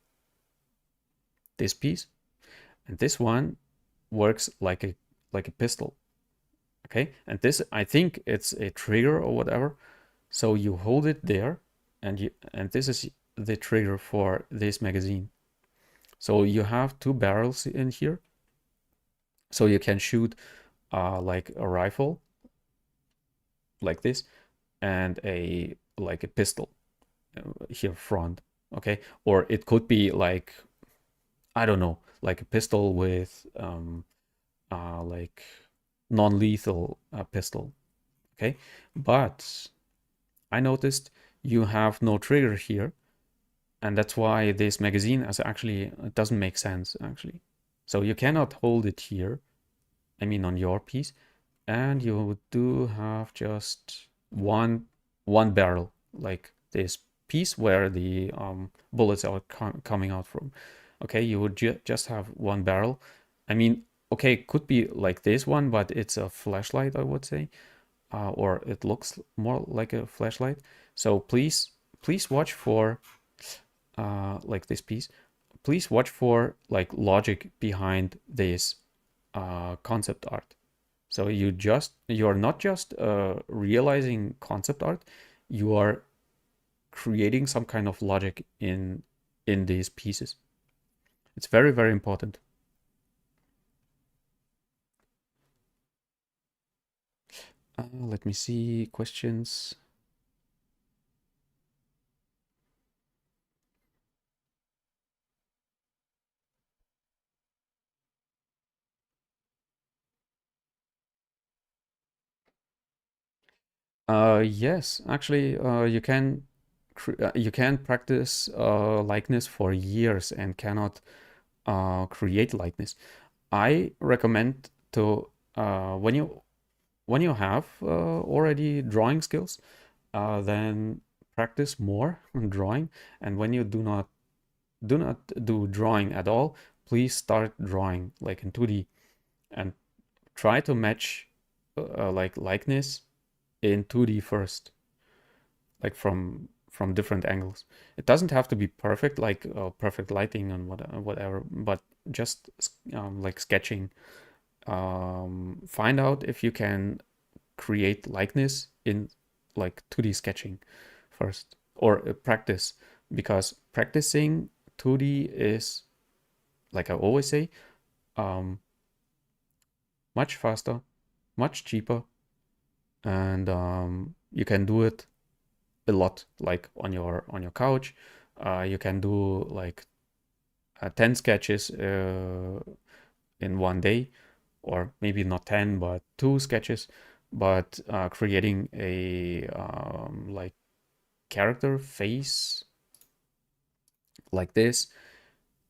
this piece, and this one works like a pistol. Okay, and this I think it's a trigger or whatever. So you hold it there, and this is the trigger for this magazine. So you have two barrels in here, so you can shoot like a rifle like this and a like a pistol here front. Okay, or it could be like I don't know, like a pistol with like non-lethal pistol. Okay, but I noticed you have no trigger here, and that's why this magazine is actually it doesn't make sense actually. So you cannot hold it here, I mean on your piece, and you do have just one barrel, like this piece where the bullets are coming out from. Okay, you would just have one barrel. I mean, okay, it could be like this one, but it's a flashlight, I would say, or it looks more like a flashlight. So please watch for like this piece. Please watch for like logic behind this concept art. So you are not just realizing concept art, you are creating some kind of logic in these pieces. It's very, very important. Let me see questions. Yes, actually, you can practice likeness for years and cannot create likeness. I recommend to when you have already drawing skills, then practice more on drawing. And when you do not do drawing at all, please start drawing like in 2D and try to match like likeness in 2D first, like from different angles. It doesn't have to be perfect, like perfect lighting and whatever, but just like sketching. Find out if you can create likeness in like 2D sketching first, or practice, because practicing 2D is, like I always say, um, much faster, much cheaper, and you can do it a lot, like on your couch. You can do like 10 sketches in one day, or maybe not 10, but two sketches, but creating a like character face like this,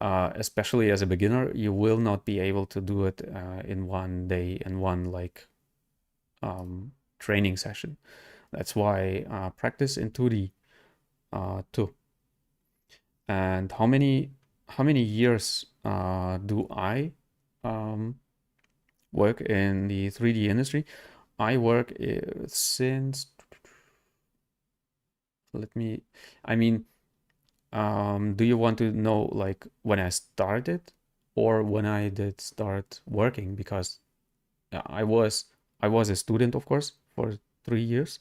especially as a beginner, you will not be able to do it in one day, in one like training session. That's why practice in 2D too. And how many years do I um, work in the 3D industry? I work since let me, I mean, do you want to know like when I started or when I did start working? Because I was I was a student, of course, for 3 years,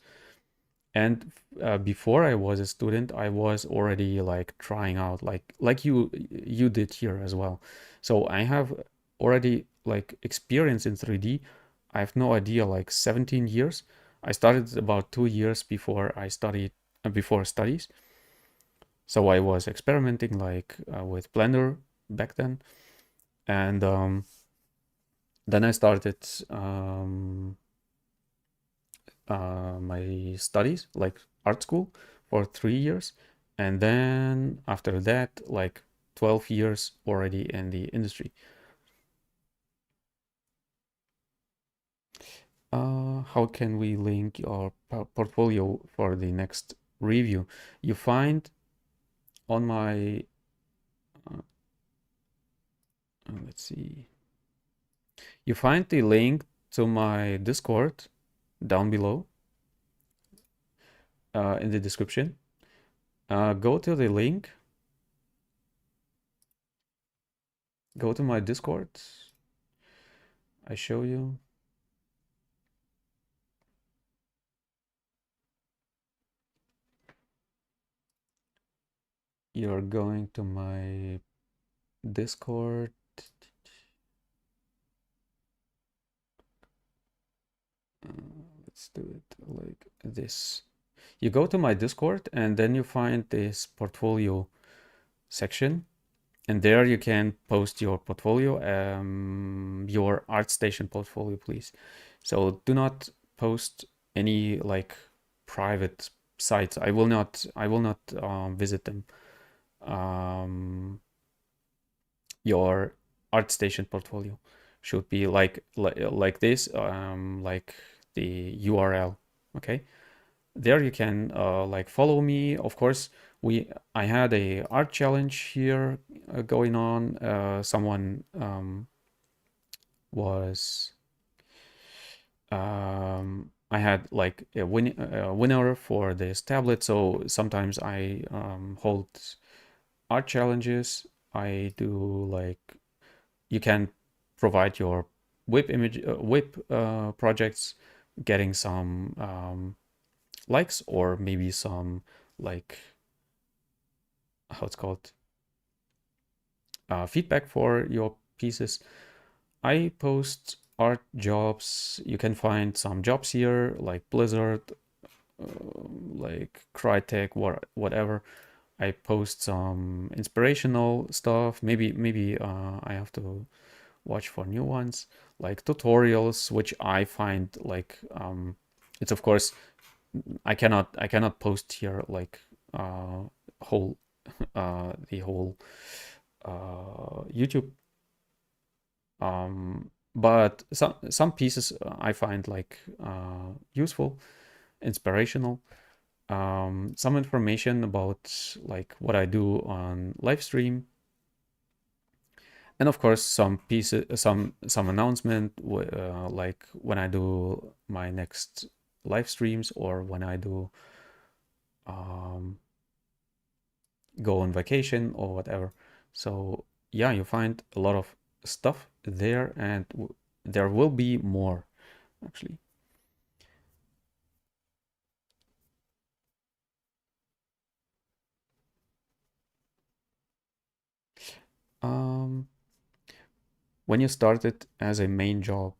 and before I was a student, I was already like trying out, like you did here as well. So I have already like experience in 3D. I have no idea, like 17 years. I started about 2 years before I studied before studies. So I was experimenting like with Blender back then, and then I started my studies, like art school, for 3 years, and then after that, like 12 years already in the industry. How can we link your portfolio for the next review? You find on my, uh, let's see, you find the link to my Discord down below in the description. Go to the link, go to my Discord. I show you. You're going to my Discord. Uh, let's do it like this. You go to my Discord and then you find this portfolio section, and there you can post your portfolio, your ArtStation portfolio, please. So do not post any like private sites. I will not visit them. Your ArtStation portfolio should be like this, like the URL. Okay, there you can like follow me. Of course, I had a art challenge here going on. Someone was I had like a winner for this tablet. So sometimes I hold art challenges. I do like you can provide your whip projects, getting some likes or maybe some like how it's called feedback for your pieces. I post art jobs. You can find some jobs here like Blizzard, like Crytek, whatever. I post some inspirational stuff. Maybe I have to watch for new ones, like tutorials, which I find like it's of course I cannot post here like whole the whole YouTube, but some pieces I find like useful, inspirational. Some information about like what I do on live stream, and of course some pieces, some announcement like when I do my next live streams or when I do um, go on vacation or whatever. So yeah, you find a lot of stuff there, and there will be more actually. Um, when you started as a main job.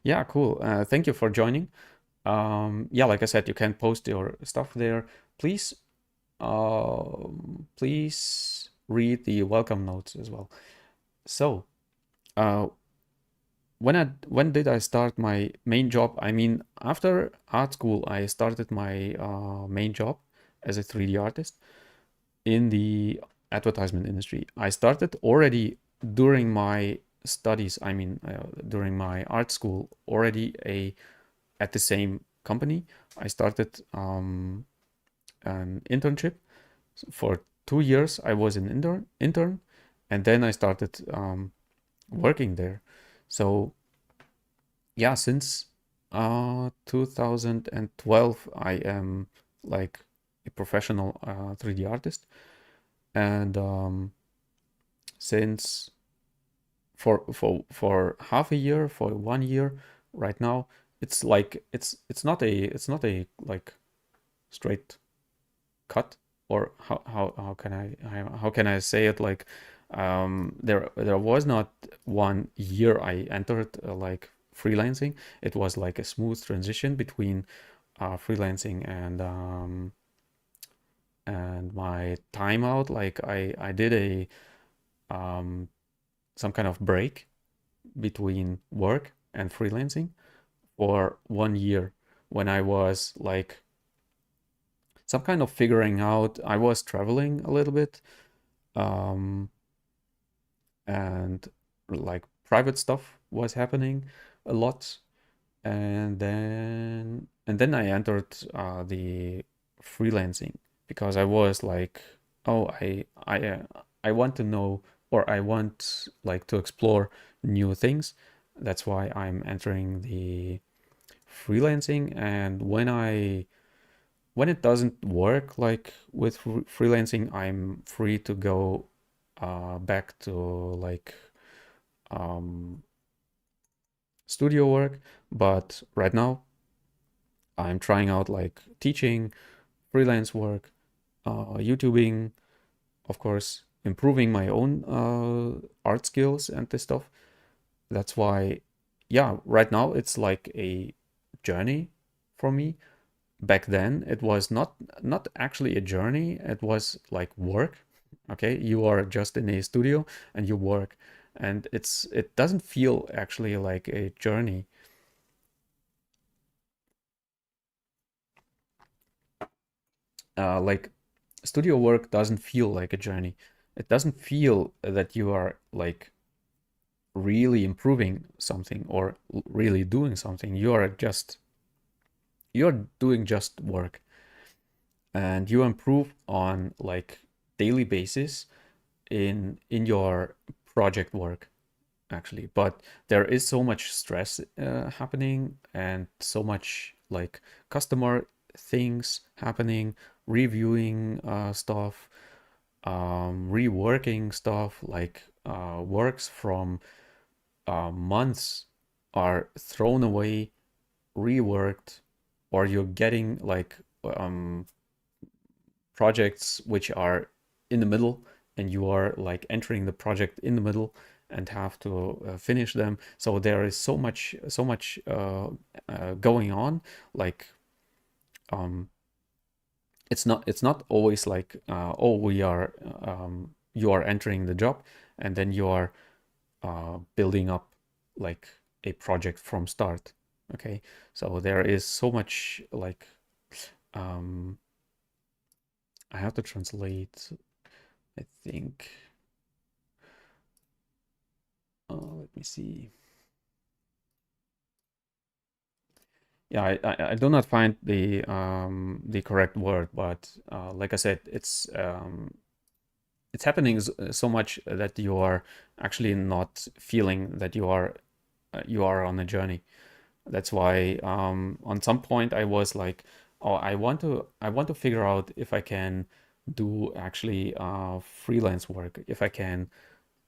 Yeah, cool. Thank you for joining. Yeah, like I said, you can post your stuff there. Please, please read the welcome notes as well. So, uh, when did I start my main job? I mean, after art school, I started my main job as a 3D artist in the advertisement industry. I started already during my studies. I mean, during my art school, already a at the same company. I started an internship for 2 years. I was an intern, and then I started working there. So yeah, since 2012, I am like a professional 3D artist, and since for half a year, for 1 year, right now, it's like it's not a like straight cut, or how can how can I say it, like there was not 1 year I entered like freelancing. It was like a smooth transition between freelancing and my time out. Like I did a um some kind of break between work and freelancing for 1 year, when I was like some kind of figuring out. I was traveling a little bit, um, and like private stuff was happening a lot, and then I entered the freelancing, because I was like, oh, I want to know, or I want like to explore new things. That's why I'm entering the freelancing. And when it doesn't work like with freelancing, I'm free to go back to like um, studio work. But right now, I'm trying out like teaching, freelance work, YouTubing, of course, improving my own art skills and this stuff. That's why, yeah, right now it's like a journey for me. Back then, it was not actually a journey. It was like work. Okay, you are just in a studio and you work, and it doesn't feel actually like a journey. Like studio work doesn't feel like a journey. It doesn't feel that you are like really improving something or really doing something. You're doing just work, and you improve on like daily basis in your project work, actually. But there is so much stress happening, and so much like customer things happening, reviewing stuff, reworking stuff, like works from months are thrown away, reworked, or you're getting like um, projects which are in the middle, and you are like entering the project in the middle and have to finish them. So there is so much going on. Like um, it's not always like oh, we are you are entering the job, and then you are building up like a project from start. Okay, so there is so much like um, I have to translate, I think. Let me see. Yeah, I do not find the correct word, but like I said, it's happening so much that you are actually not feeling that you are on a journey. That's why on some point I was like, oh, I want to figure out if I can do actually freelance work, if I can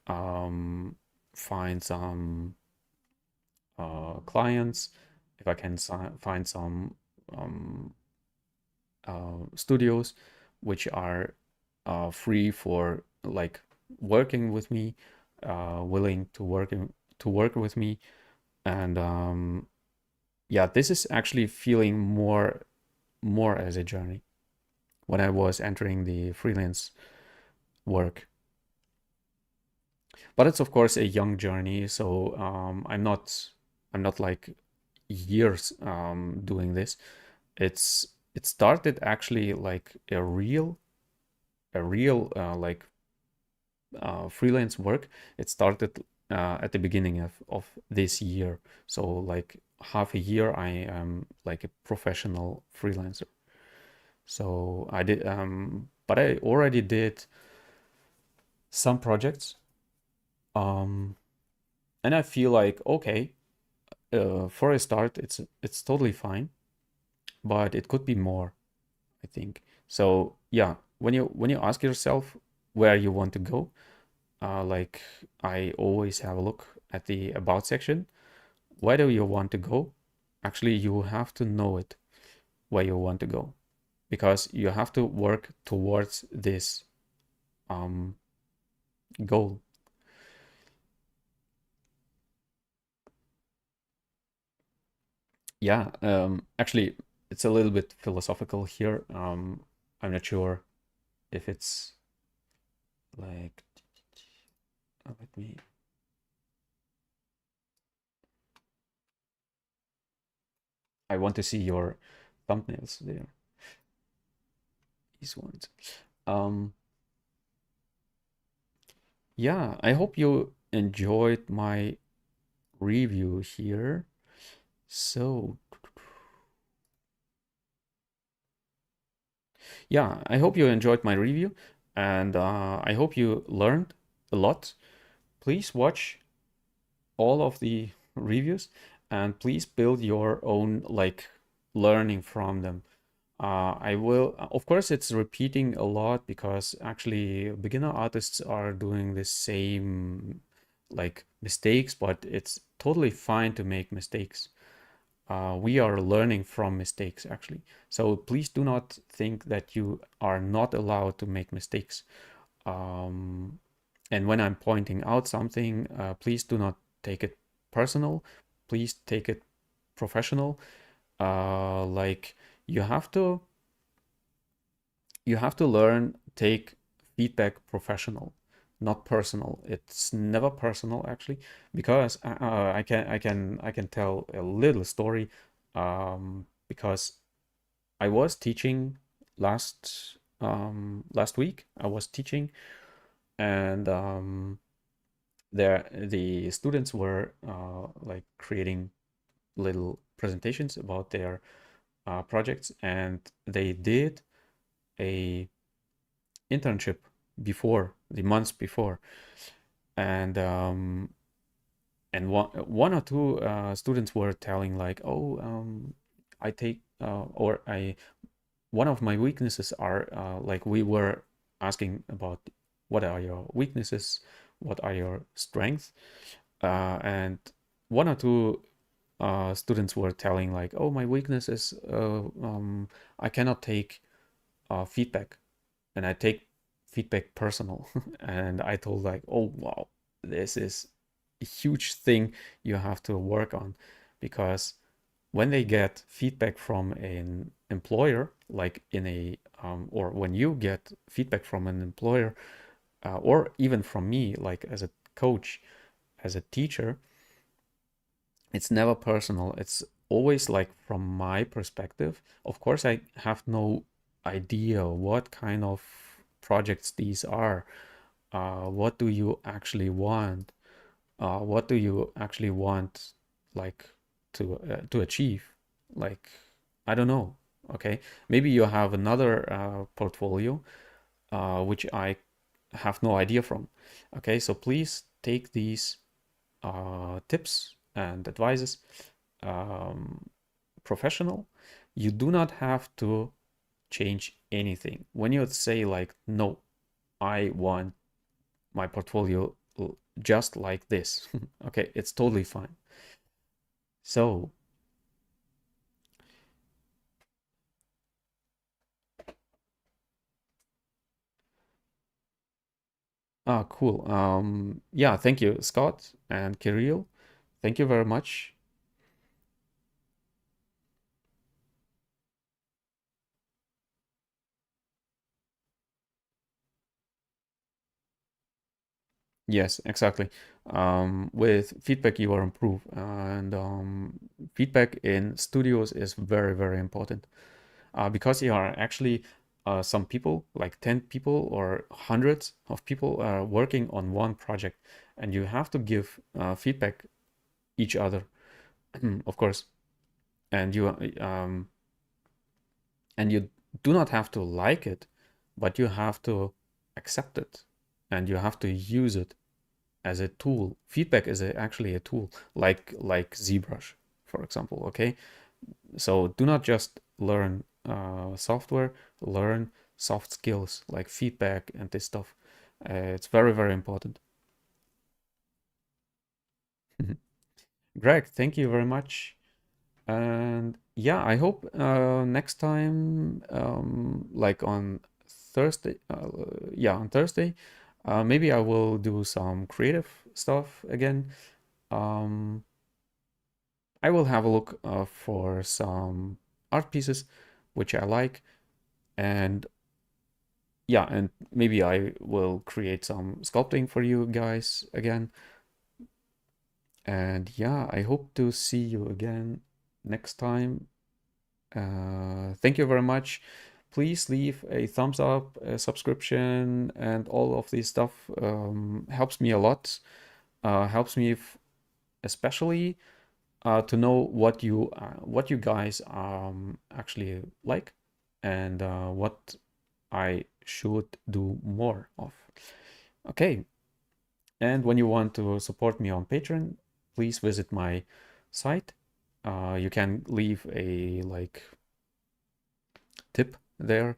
um, find some clients, if I can find some um, studios which are free for like working with me, willing to work with me. And yeah, this is actually feeling more as a journey when I was entering the freelance work. But it's of course a young journey, so I'm not like years doing this. It started actually like a real like freelance work. It started at the beginning of this year. So like half a year I am like a professional freelancer. So I did but I already did some projects, um and I feel like, okay, For a start, it's totally fine, but it could be more, I think. So yeah, when you ask yourself where you want to go, like I always have a look at the about section. Where do you want to go? Actually, you have to know it where you want to go because you have to work towards this um, goal. Yeah, actually, it's a little bit philosophical here. I'm not sure if it's like, let me, I want to see your thumbnails there, these ones. Um, yeah, I hope you enjoyed my review here. So, yeah, I hope you enjoyed my review and I hope you learned a lot. Please watch all of the reviews and please build your own like learning from them. I will, of course, it's repeating a lot because actually beginner artists are doing the same like mistakes, but it's totally fine to make mistakes. We are learning from mistakes actually. So please do not think that you are not allowed to make mistakes. Um, and when I'm pointing out something, please do not take it personal. Please take it professional. Like you have to you have to learn take feedback professional, not personal. It's never personal actually, because I can tell a little story. Because I was teaching last week. I was teaching, and there the students were like creating little presentations about their projects, and they did a internship before the months before, and one or two students were telling like, oh, I take or I one of my weaknesses are like we were asking about what are your weaknesses, what are your strengths, and one or two students were telling like, oh, my weakness is I cannot take feedback, and I take feedback personal. And I told like, oh wow, this is a huge thing you have to work on, because when they get feedback from an employer, like in a or when you get feedback from an employer, or even from me, like as a coach, as a teacher, it's never personal. It's always like from my perspective. Of course, I have no idea what kind of projects these are. What do you actually want? What do you actually want, like to achieve? Like, I don't know. Okay, maybe you have another portfolio, which I have no idea from. Okay, so please take these tips and advices um, professional. You do not have to change anything. When you say like, no, I want my portfolio just like this, okay, it's totally fine. So, cool. Yeah, thank you, Scott and Kirill. Thank you very much. Yes, exactly. With feedback, you will improve, and feedback in studios is very, very important. Because there are actually some people, like 10 people or hundreds of people, working on one project, and you have to give feedback each other, of course, and you do not have to like it, but you have to accept it, and you have to use it, as a tool. Feedback is actually a tool, like ZBrush, for example. Okay, so do not just learn software, learn soft skills like feedback and this stuff. It's very, very important. Greg, thank you very much. And yeah, I hope next time, like on Thursday, yeah, on Thursday, maybe I will do some creative stuff again. Um, I will have a look for some art pieces which I like, and yeah, and maybe I will create some sculpting for you guys again. And yeah, I hope to see you again next time. Thank you very much. Please leave a thumbs up, a subscription, and all of this stuff helps me a lot. Helps me especially to know what you guys actually like and what I should do more of. Okay, and when you want to support me on Patreon, please visit my site. You can leave a like tip there.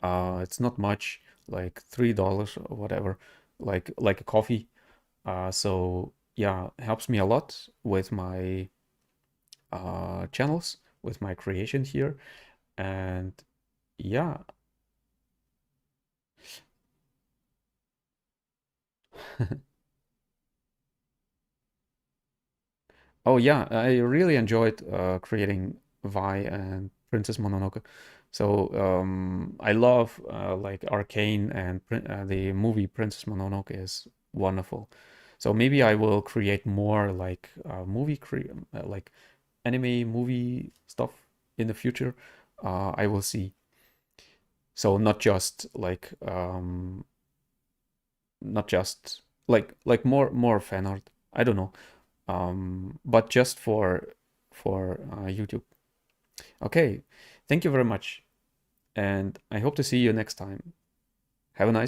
It's not much, like $3 or whatever, like a coffee. So yeah, helps me a lot with my channels, with my creation here, and yeah. Oh yeah, I really enjoyed creating Vi and Princess Mononoke. So I love like Arcane and the movie Princess Mononoke is wonderful. So maybe I will create more like like anime movie stuff in the future. I will see. So not just like more fan art. I don't know. But just for YouTube. Okay, thank you very much, and I hope to see you next time. Have a nice